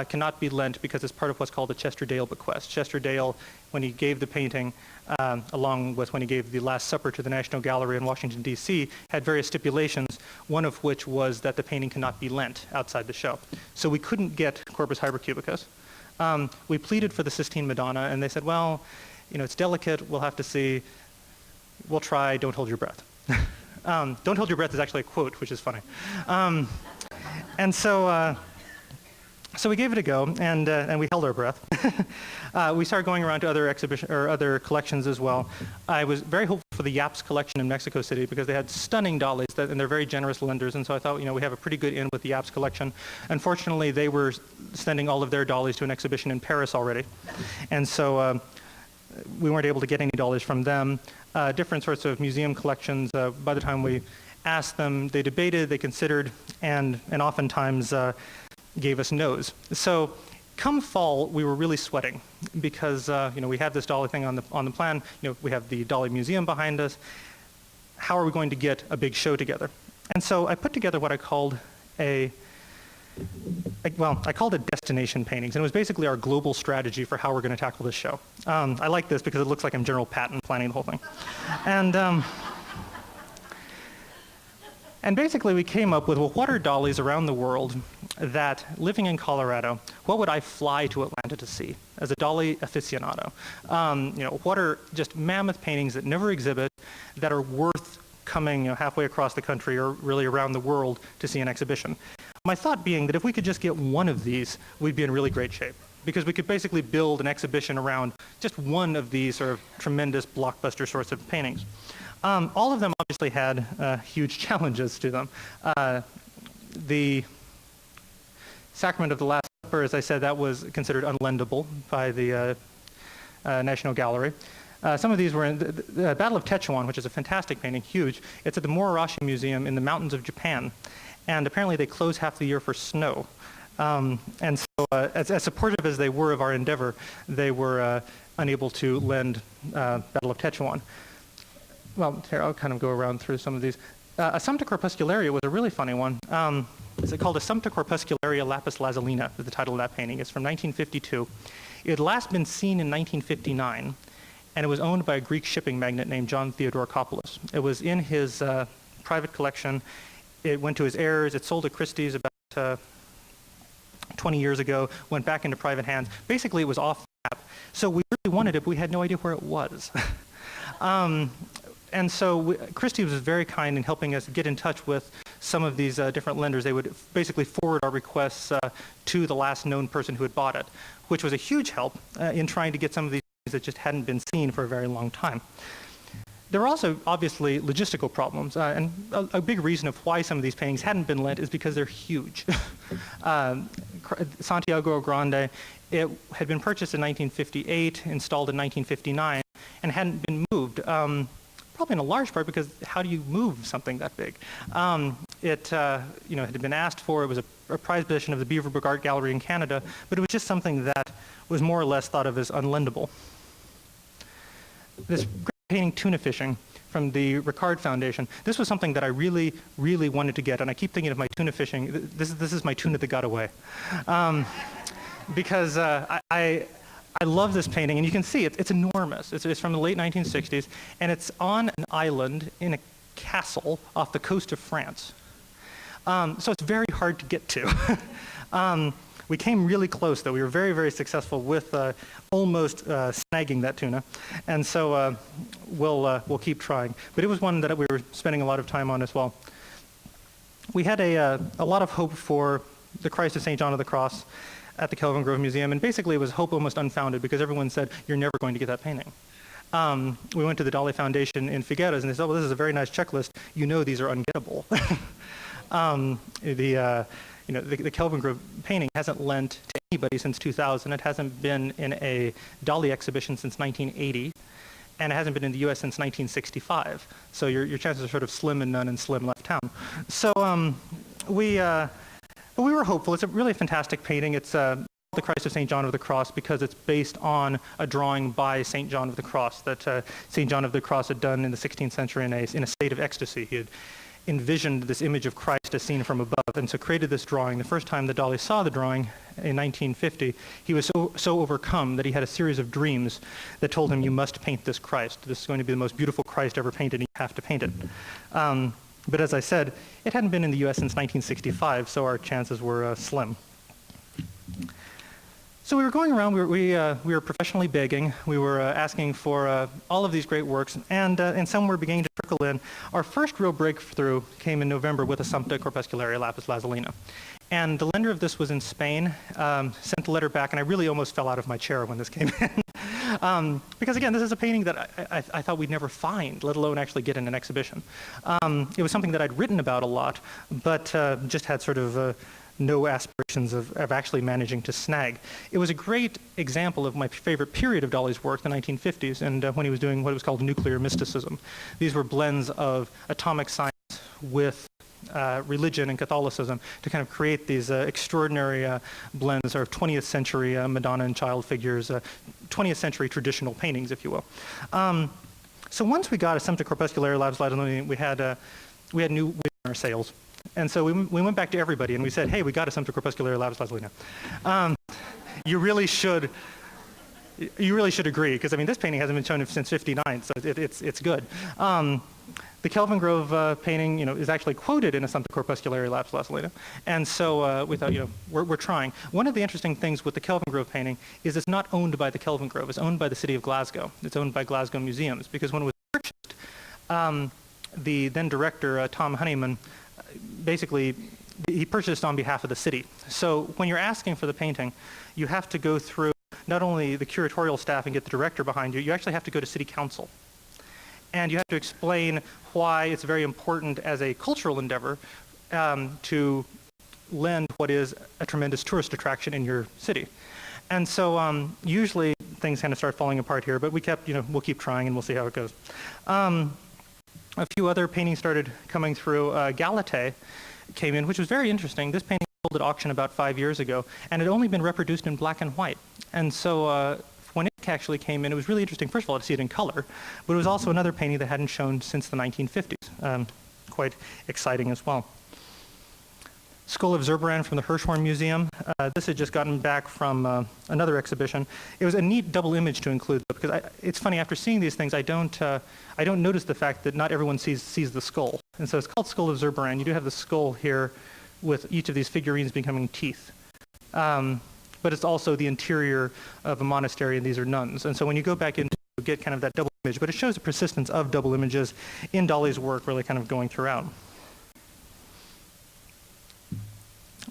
cannot be lent because it's part of what's called the Chester Dale bequest. Chester Dale, when he gave the painting, along with when he gave the Last Supper to the National Gallery in Washington, D.C., had various stipulations, one of which was that the painting cannot be lent outside the show. So we couldn't get Corpus hypercubicus. We pleaded for the Sistine Madonna, and they said, well, it's delicate, we'll have to see, we'll try, don't hold your breath. Don't hold your breath is actually a quote, which is funny. And so we gave it a go, and we held our breath. We started going around to other exhibition or other collections as well. I was very hopeful for the Yaps collection in Mexico City because they had stunning Dalis, and they're very generous lenders. And so I thought, we have a pretty good in with the Yaps collection. Unfortunately, they were sending all of their Dalis to an exhibition in Paris already, and so we weren't able to get any Dalis from them. Different sorts of museum collections. By the time we asked them, they debated, they considered, and oftentimes gave us no's. So come fall, we were really sweating because we have this Dali thing on the plan. We have the Dali Museum behind us. How are we going to get a big show together? And so I put together what I called I called it destination paintings, and it was basically our global strategy for how we're going to tackle this show. I like this because it looks like I'm General Patton planning the whole thing. And basically we came up with, well, what are Dalis around the world that, living in Colorado, what would I fly to Atlanta to see as a Dali aficionado? What are just mammoth paintings that never exhibit, that are worth coming halfway across the country or really around the world to see an exhibition? My thought being that if we could just get one of these, we'd be in really great shape, because we could basically build an exhibition around just one of these sort of tremendous blockbuster sorts of paintings. All of them obviously had huge challenges to them. The Sacrament of the Last Supper, as I said, that was considered unlendable by the National Gallery. Some of these were in the Battle of Tetuan, which is a fantastic painting, huge. It's at the Mororashi Museum in the mountains of Japan. And apparently they close half the year for snow. And so as supportive as they were of our endeavor, they were unable to lend Battle of Tetuan. Well, here, I'll kind of go around through some of these. Assumpta Corpuscularia was a really funny one. It's called Assumpta Corpuscularia Lapis Lazulina is the title of that painting. It's from 1952. It had last been seen in 1959, and it was owned by a Greek shipping magnate named John Theodorakopoulos. It was in his private collection. It went to his heirs. It sold at Christie's about 20 years ago, went back into private hands. Basically, it was off the map. So we really wanted it, but we had no idea where it was. And so Christie was very kind in helping us get in touch with some of these different lenders. They would basically forward our requests to the last known person who had bought it, which was a huge help in trying to get some of these things that just hadn't been seen for a very long time. There were also obviously logistical problems, and a big reason of why some of these paintings hadn't been lent is because they're huge. Santiago Grande, it had been purchased in 1958, installed in 1959, and hadn't been moved. Probably in a large part because how do you move something that big? It had been asked for. It was a prized possession of the Beaverbrook Art Gallery in Canada, but it was just something that was more or less thought of as unlendable. This great painting, Tuna Fishing, from the Ricard Foundation. This was something that I really, really wanted to get, and I keep thinking of my tuna fishing. This is my tuna that got away, because I love this painting, and you can see it's enormous. It's from the late 1960s, and it's on an island in a castle off the coast of France. So it's very hard to get to. We came really close, though. We were very, very successful with almost snagging that tuna, and so we'll keep trying. But it was one that we were spending a lot of time on as well. We had a lot of hope for the Christ of St. John of the Cross at the Kelvin Grove Museum, and basically it was hope almost unfounded because everyone said, you're never going to get that painting. We went to the Dali Foundation in Figueras, and they said, well, this is a very nice checklist. You know these are ungettable. The Kelvin Grove painting hasn't lent to anybody since 2000. It hasn't been in a Dali exhibition since 1980, and it hasn't been in the US since 1965. So your chances are sort of slim and none, and slim left town. So we were hopeful. It's a really fantastic painting. It's the Christ of St. John of the Cross because it's based on a drawing by St. John of the Cross that St. John of the Cross had done in the 16th century in a state of ecstasy. He had envisioned this image of Christ as seen from above, and so created this drawing. The first time that Dali saw the drawing in 1950, he was so overcome that he had a series of dreams that told him, you must paint this Christ. This is going to be the most beautiful Christ ever painted, and you have to paint it. But as I said, it hadn't been in the US since 1965, so our chances were slim. So we were going around, we were professionally begging, we were asking for all of these great works, and some were beginning to trickle in. Our first real breakthrough came in November with a Sumpta Corpuscularia Lapis Lazulina. And the lender of this was in Spain, sent the letter back, and I really almost fell out of my chair when this came in. Because again, this is a painting that I thought we'd never find, let alone actually get in an exhibition. It was something that I'd written about a lot, but just had sort of no aspirations of actually managing to snag. It was a great example of my favorite period of Dali's work, the 1950s, and when he was doing what was called nuclear mysticism. These were blends of atomic science with religion and Catholicism to kind of create these extraordinary blends of 20th century Madonna and child figures, 20th century traditional paintings, if you will. So once we got a Sumpta Corpuscularia Lapis Lazuli, we had new women in our sales. And so we went back to everybody and we said, hey, we got a Sumpta Corpuscularia Lapis Lazulina. You really should agree, because I mean this painting hasn't been shown since '59, so it's good. The Kelvin Grove painting, is actually quoted in a Sumpta Corpuscularia Lapis Lazulina, and so we thought, we're trying. One of the interesting things with the Kelvin Grove painting is it's not owned by the Kelvin Grove. It's owned by the city of Glasgow. It's owned by Glasgow Museums, because when it was purchased, the then director Tom Honeyman basically he purchased on behalf of the city. So when you're asking for the painting, you have to go through not only the curatorial staff and get the director behind you, you actually have to go to city council. And you have to explain why it's very important as a cultural endeavor to lend what is a tremendous tourist attraction in your city. And so usually things kind of start falling apart here, but we kept, we'll keep trying and we'll see how it goes. A few other paintings started coming through. Galate came in, which was very interesting. This painting was sold at auction about 5 years ago, and it had only been reproduced in black and white. And so when it actually came in, it was really interesting, first of all, to see it in color, but it was also another painting that hadn't shown since the 1950s. Quite exciting as well. Skull of Zurbaran from the Hirshhorn Museum. This had just gotten back from another exhibition. It was a neat double image to include, though, because it's funny, after seeing these things, I don't notice the fact that not everyone sees the skull. And so it's called Skull of Zurbaran. You do have the skull here with each of these figurines becoming teeth. But it's also the interior of a monastery, and these are nuns. And so when you go back in, you get kind of that double image, but it shows the persistence of double images in Dali's work really kind of going throughout.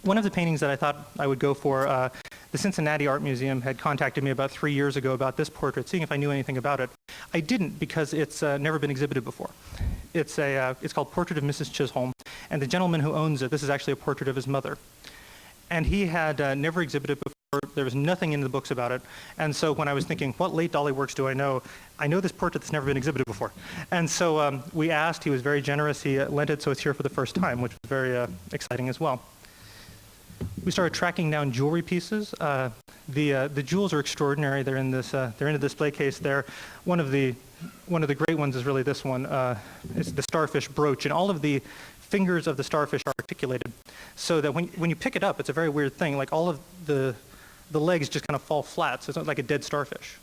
One of the paintings that I thought I would go for, the Cincinnati Art Museum had contacted me about 3 years ago about this portrait, seeing if I knew anything about it. I didn't because it's never been exhibited before. It's called Portrait of Mrs. Chisholm, and the gentleman who owns it, this is actually a portrait of his mother. And he had never exhibited before. There was nothing in the books about it. And so when I was thinking, what late Dali works do I know this portrait that's never been exhibited before. And so we asked, he was very generous, he lent it, so it's here for the first time, which was very exciting as well. We started tracking down jewelry pieces. The jewels are extraordinary. They're in this display case there. One of the great ones is really this one. It's the starfish brooch, and all of the fingers of the starfish are articulated, so that when you pick it up, it's a very weird thing. Like all of the legs just kind of fall flat, so it's not like a dead starfish.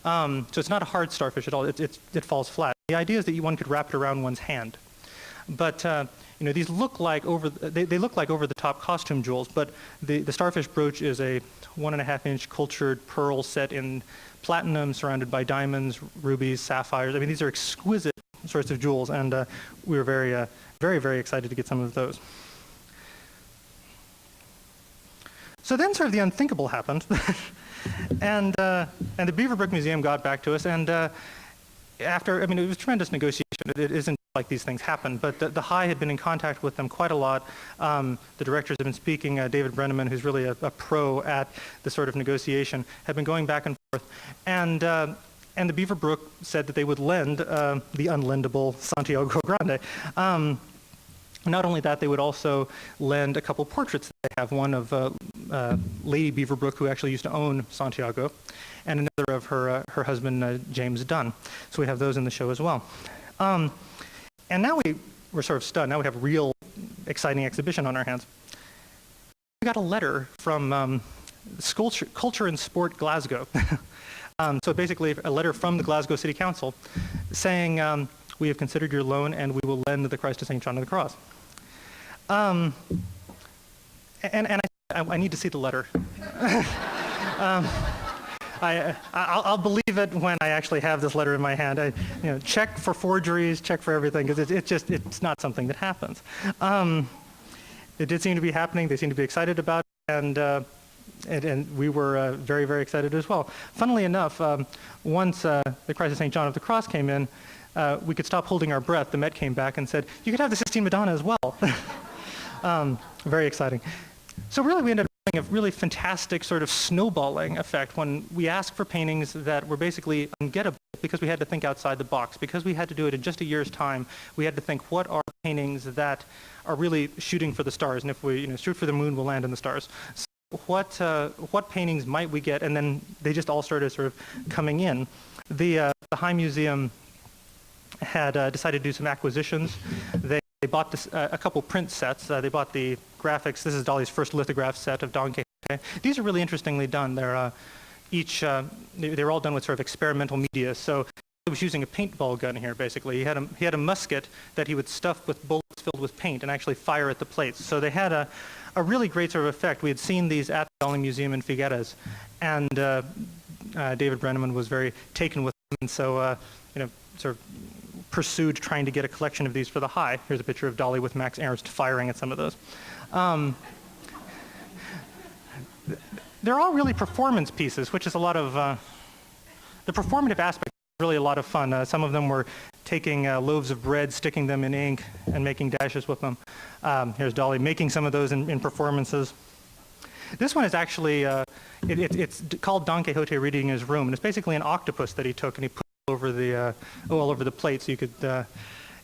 So it's not a hard starfish at all. It falls flat. The idea is that one could wrap it around one's hand, but these look like they look like over-the-top costume jewels, but the starfish brooch is a 1.5-inch cultured pearl set in platinum, surrounded by diamonds, rubies, sapphires. I mean, these are exquisite sorts of jewels, and we were very, very excited to get some of those. So then sort of the unthinkable happened, and the Beaverbrook Museum got back to us, and it was tremendous negotiation. It isn't like these things happen, but the High had been in contact with them quite a lot. The directors have been speaking. David Brenneman, who's really a pro at this sort of negotiation, had been going back and forth, and the Beaverbrook said that they would lend the unlendable Santiago Grande. Not only that, they would also lend a couple portraits that they have, one of Lady Beaverbrook, who actually used to own Santiago, and another of her husband, James Dunn. So we have those in the show as well. And now we're sort of stunned. Now we have a real exciting exhibition on our hands. We got a letter from Culture and Sport Glasgow. So basically a letter from the Glasgow City Council saying, we have considered your loan and we will lend the Christ of St. John of the Cross. And I need to see the letter. I'll believe it when I actually have this letter in my hand. Check for forgeries, check for everything, because it's not something that happens. It did seem to be happening. They seemed to be excited about it, and we were very, very excited as well. Funnily enough, once the Christ of St. John of the Cross came in, we could stop holding our breath. The Met came back and said, you could have the Sistine Madonna as well. Very exciting. So really we ended up having a really fantastic sort of snowballing effect when we asked for paintings that were basically ungettable because we had to think outside the box. Because we had to do it in just a year's time, we had to think, what are paintings that are really shooting for the stars? And if we shoot for the moon, we'll land in the stars. So what paintings might we get? And then they just all started sort of coming in. The High Museum had decided to do some acquisitions. They bought a couple print sets. They bought the graphics. This is Dali's first lithograph set of Don Quixote. These are really interestingly done. They're they're all done with sort of experimental media. So he was using a paintball gun here, basically. He had a musket that he would stuff with bullets filled with paint and actually fire at the plates. So they had a really great sort of effect. We had seen these at the Dali Museum in Figueres, and David Brenneman was very taken with them, and so sort of pursued trying to get a collection of these for the High. Here's a picture of Dali with Max Ernst firing at some of those. They're all really performance pieces, which is a lot of, the performative aspect is really a lot of fun. Some of them were taking loaves of bread, sticking them in ink, and making dashes with them. Here's Dali making some of those in performances. This one is actually, it's called Don Quixote Reading in His Room, and it's basically an octopus that he took and he put all over the plate, so you could,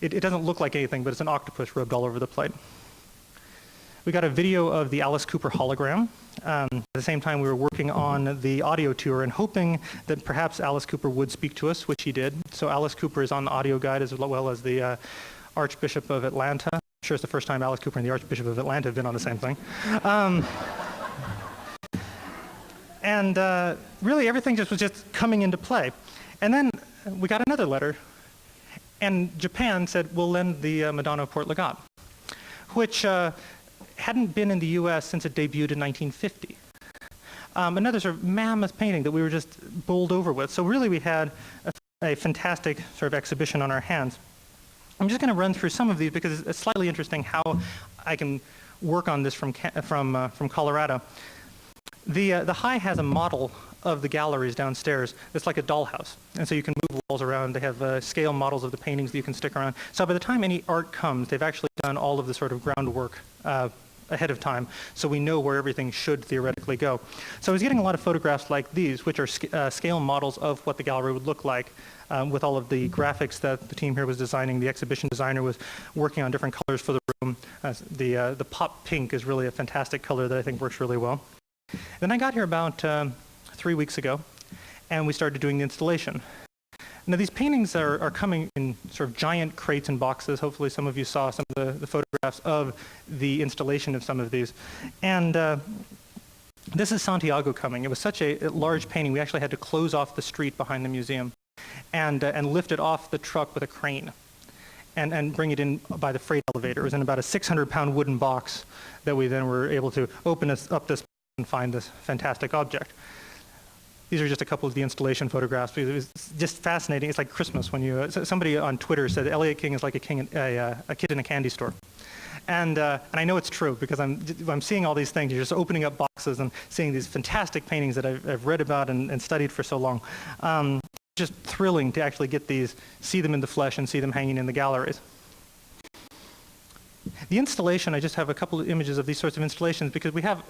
it doesn't look like anything, but it's an octopus rubbed all over the plate. We got a video of the Alice Cooper hologram. At the same time, we were working on the audio tour and hoping that perhaps Alice Cooper would speak to us, which he did. So Alice Cooper is on the audio guide as well as the Archbishop of Atlanta. I'm sure it's the first time Alice Cooper and the Archbishop of Atlanta have been on the same thing. And really everything was just coming into play. And then we got another letter, and Japan said, we'll lend the Madonna of Port Legat, which hadn't been in the US since it debuted in 1950. Another sort of mammoth painting that we were just bowled over with. So really we had a fantastic sort of exhibition on our hands. I'm just going to run through some of these because it's slightly interesting how I can work on this from Colorado. The high has a model of the galleries downstairs. It's like a dollhouse. And so you can move walls around. They have scale models of the paintings that you can stick around. So by the time any art comes, they've actually done all of the sort of groundwork ahead of time, so we know where everything should theoretically go. So I was getting a lot of photographs like these, which are scale models of what the gallery would look like, with all of the graphics that the team here was designing. The exhibition designer was working on different colors for the room. The pop pink is really a fantastic color that I think works really well. Then I got here about 3 weeks ago, and we started doing the installation. Now, these paintings are coming in sort of giant crates and boxes. Hopefully some of you saw some of the photographs of the installation of some of these. And this is Santiago coming. It was such a large painting, we actually had to close off the street behind the museum and lift it off the truck with a crane and bring it in by the freight elevator. It was in about a 600-pound wooden box that we then were able to open up this and find this fantastic object. These are just a couple of the installation photographs. It was just fascinating. It's like Christmas when you, somebody on Twitter said Elliott King is like a kid in a candy store. And I know it's true because I'm seeing all these things. You're just opening up boxes and seeing these fantastic paintings that I've read about and studied for so long. Just thrilling to actually get these, see them in the flesh and see them hanging in the galleries. The installation, I just have a couple of images of these sorts of installations because we have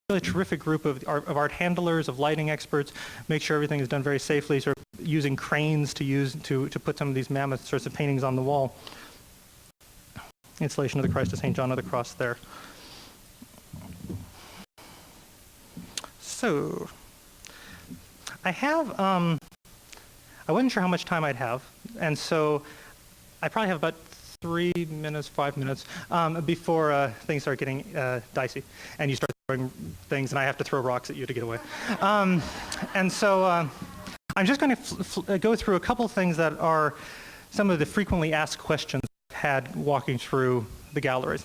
a terrific group of art handlers, of lighting experts, make sure everything is done very safely, sort of using cranes to put some of these mammoth sorts of paintings on the wall. Installation of the Christ of St. John of the Cross there. So, I wasn't sure how much time I'd have, and so I probably have about 3 minutes, 5 minutes before things start getting dicey, and you start throwing things, and I have to throw rocks at you to get away. And so I'm just going to go through a couple of things that are some of the frequently asked questions I've had walking through the galleries.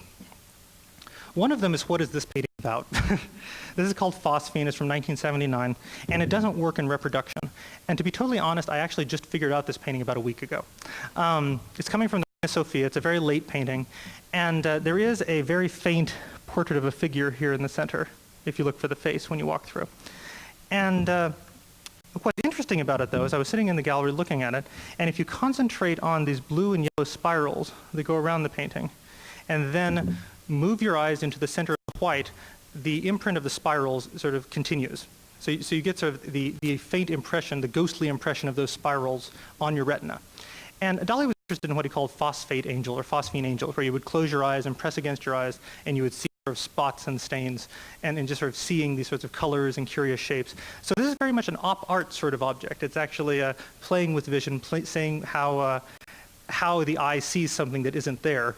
One of them is, what is this painting about? This is called Phosphine. It's from 1979, and it doesn't work in reproduction. And to be totally honest, I actually just figured out this painting about a week ago. It's coming from the Sophia. It's a very late painting, and there is a very faint portrait of a figure here in the center, if you look for the face when you walk through. And what's interesting about it, though, is I was sitting in the gallery looking at it, and if you concentrate on these blue and yellow spirals that go around the painting, and then move your eyes into the center of the white, the imprint of the spirals sort of continues. So you get sort of the faint impression, the ghostly impression of those spirals on your retina. And Dali was interested in what he called phosphate angel, or phosphine angel, where you would close your eyes and press against your eyes, and you would see sort of spots and stains, and just sort of seeing these sorts of colors and curious shapes. So this is very much an op art sort of object. It's actually playing with vision, saying how the eye sees something that isn't there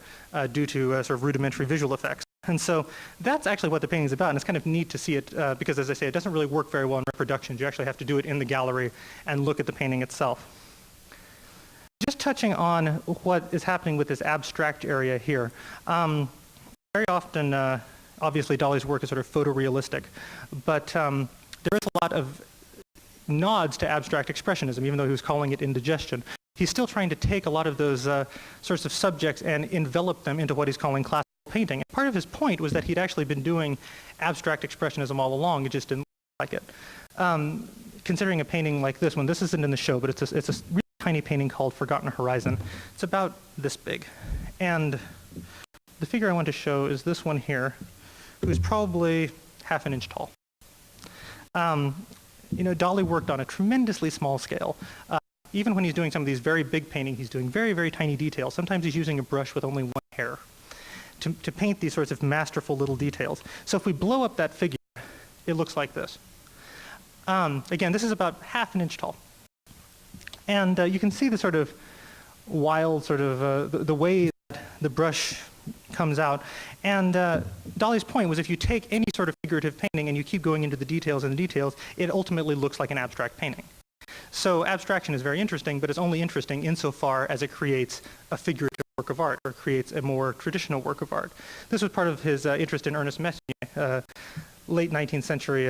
due to sort of rudimentary visual effects. And so that's actually what the painting is about, and it's kind of neat to see it because, as I say, it doesn't really work very well in reproductions. You actually have to do it in the gallery and look at the painting itself. Just touching on what is happening with this abstract area here. Very often, obviously, Dali's work is sort of photorealistic, but there is a lot of nods to abstract expressionism, even though he was calling it indigestion. He's still trying to take a lot of those sorts of subjects and envelop them into what he's calling classical painting. And part of his point was that he'd actually been doing abstract expressionism all along. It just didn't look like it. Considering a painting like this one, this isn't in the show, but it's a really tiny painting called Forgotten Horizon. It's about this big. And the figure I want to show is this one here, who is probably half an inch tall. You know, Dali worked on a tremendously small scale. Even when he's doing some of these very big paintings, he's doing very, very tiny details. Sometimes he's using a brush with only one hair to paint these sorts of masterful little details. So if we blow up that figure, it looks like this. Again, this is about half an inch tall. And you can see the sort of wild sort of, the way that the brush comes out. And Dali's point was if you take any sort of figurative painting and you keep going into the details and the details, it ultimately looks like an abstract painting. So abstraction is very interesting, but it's only interesting insofar as it creates a figurative work of art or creates a more traditional work of art. This was part of his interest in Ernest Messinier, late 19th century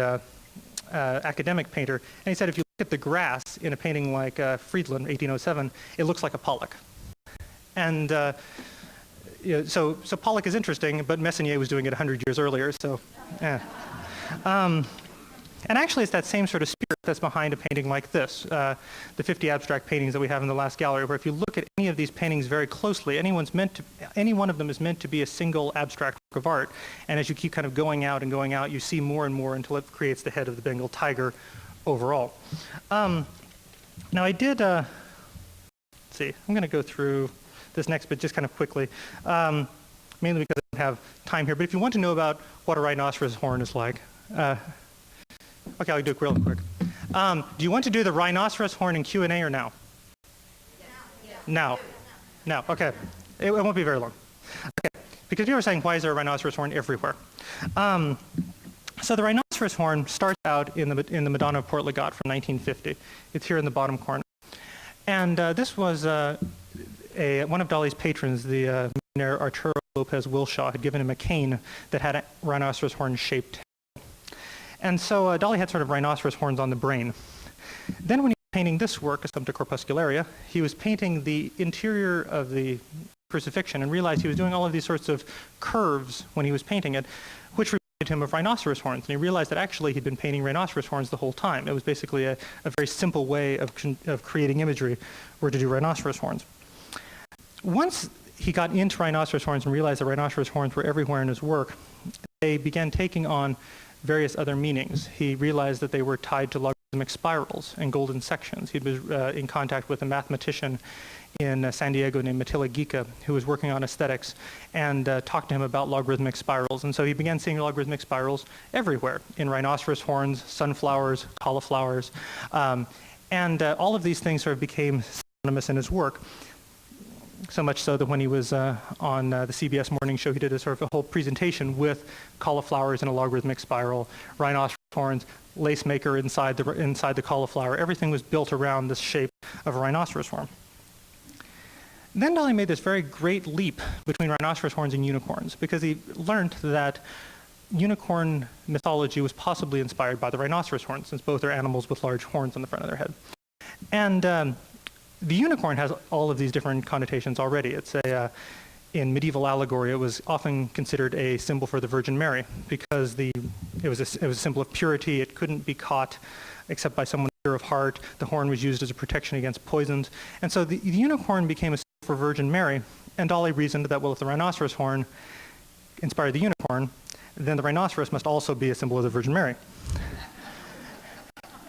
academic painter. And he said if you look at the grass in a painting like Friedland, 1807, it looks like a Pollock. And you know, so Pollock is interesting, but Messinier was doing it 100 years earlier, so yeah. And actually, it's that same sort of spirit that's behind a painting like this, the 50 abstract paintings that we have in the last gallery, where if you look at any of these paintings very closely, any one of them is meant to be a single abstract work of art. And as you keep kind of going out and going out, you see more and more until it creates the head of the Bengal tiger overall. Now, I did, let's see, I'm going to go through this next bit just kind of quickly, mainly because I don't have time here. But if you want to know about what a rhinoceros horn is like, okay, I'll do it real quick. Do you want to do the rhinoceros horn in Q&A or now? Yeah. Now. Now, okay. It won't be very long. Okay, because people are saying, why is there a rhinoceros horn everywhere? So the rhinoceros horn starts out in the Madonna of Port Legat from 1950. It's here in the bottom corner. And this was one of Dali's patrons, the millionaire Arturo Lopez Wilshaw, had given him a cane that had a rhinoceros horn shaped. And so Dali had sort of rhinoceros horns on the brain. Then when he was painting this work, Assumpta Corpuscularia, he was painting the interior of the crucifixion and realized he was doing all of these sorts of curves when he was painting it, which reminded him of rhinoceros horns. And he realized that actually he'd been painting rhinoceros horns the whole time. It was basically a very simple way of creating imagery were to do rhinoceros horns. Once he got into rhinoceros horns and realized that rhinoceros horns were everywhere in his work, they began taking on various other meanings. He realized that they were tied to logarithmic spirals and golden sections. He was in contact with a mathematician in San Diego named Mattila Gica, who was working on aesthetics, and talked to him about logarithmic spirals. And so he began seeing logarithmic spirals everywhere, in rhinoceros horns, sunflowers, cauliflowers, and all of these things sort of became synonymous in his work. So much so that when he was on the CBS morning show, he did a sort of a whole presentation with cauliflowers in a logarithmic spiral, rhinoceros horns, lace maker inside the cauliflower. Everything was built around this shape of a rhinoceros horn. Then Dali made this very great leap between rhinoceros horns and unicorns, because he learned that unicorn mythology was possibly inspired by the rhinoceros horn, since both are animals with large horns on the front of their head. And the unicorn has all of these different connotations already. It's in medieval allegory, it was often considered a symbol for the Virgin Mary, because it was a symbol of purity. It couldn't be caught except by someone pure of heart. The horn was used as a protection against poisons. And so the unicorn became a symbol for Virgin Mary. And Dali reasoned that, well, if the rhinoceros horn inspired the unicorn, then the rhinoceros must also be a symbol of the Virgin Mary.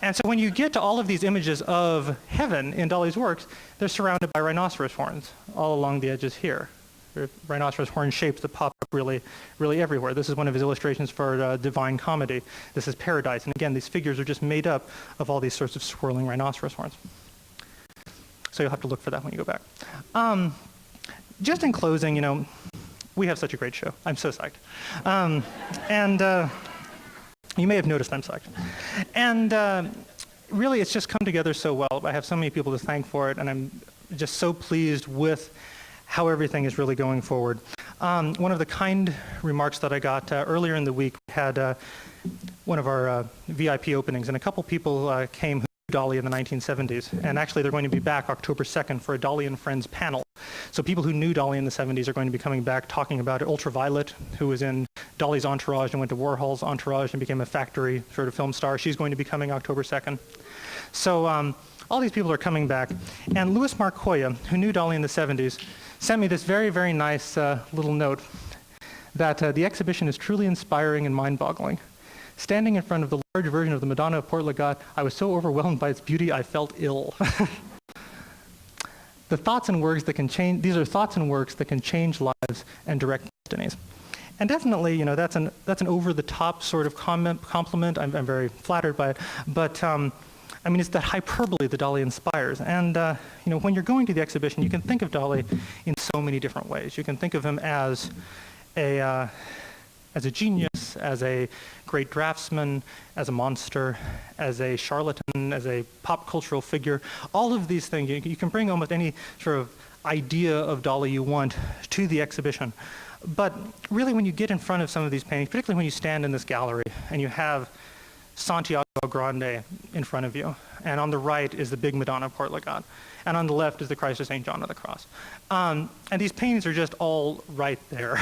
And so when you get to all of these images of heaven in Dali's works, they're surrounded by rhinoceros horns all along the edges here. There are rhinoceros horn shapes that pop up really, really everywhere. This is one of his illustrations for Divine Comedy. This is Paradise. And again, these figures are just made up of all these sorts of swirling rhinoceros horns. So you'll have to look for that when you go back. Just in closing, you know, we have such a great show. I'm so psyched. You may have noticed I'm psyched. And really, it's just come together so well. I have so many people to thank for it, and I'm just so pleased with how everything is really going forward. One of the kind remarks that I got earlier in the week, we had one of our VIP openings, and a couple people came who knew Dali in the 1970s. And actually, they're going to be back October 2nd for a Dali and Friends panel. So people who knew Dali in the 70s are going to be coming back talking about it. Ultraviolet, who was in Dali's entourage and went to Warhol's entourage and became a factory sort of film star. She's going to be coming October 2nd. So all these people are coming back. And Louis Marcoya, who knew Dali in the 70s, sent me this very, very nice little note that the exhibition is truly inspiring and mind-boggling. Standing in front of the large version of the Madonna of Port Legat, I was so overwhelmed by its beauty, I felt ill. The thoughts and works that can change, these are thoughts and works that can change lives and direct destinies. And definitely, you know, that's an over-the-top sort of compliment. I'm very flattered by it. But, I mean, it's that hyperbole that Dali inspires. And, you know, when you're going to the exhibition, you can think of Dali in so many different ways. You can think of him as a genius, as a great draftsman, as a monster, as a charlatan, as a pop cultural figure. All of these things, you can bring almost any sort of idea of Dali you want to the exhibition. But really, when you get in front of some of these paintings, particularly when you stand in this gallery and you have Santiago Grande in front of you, and on the right is the big Madonna of Port Legat, and on the left is the Christ of St. John of the Cross. And these paintings are just all right there.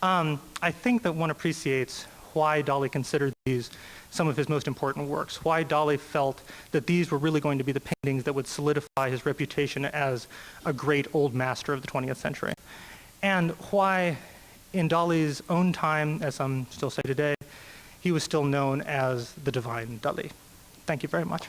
I think that one appreciates why Dali considered these some of his most important works, why Dali felt that these were really going to be the paintings that would solidify his reputation as a great old master of the 20th century, and why in Dali's own time, as some still say today, he was still known as the divine Dalí. Thank you very much.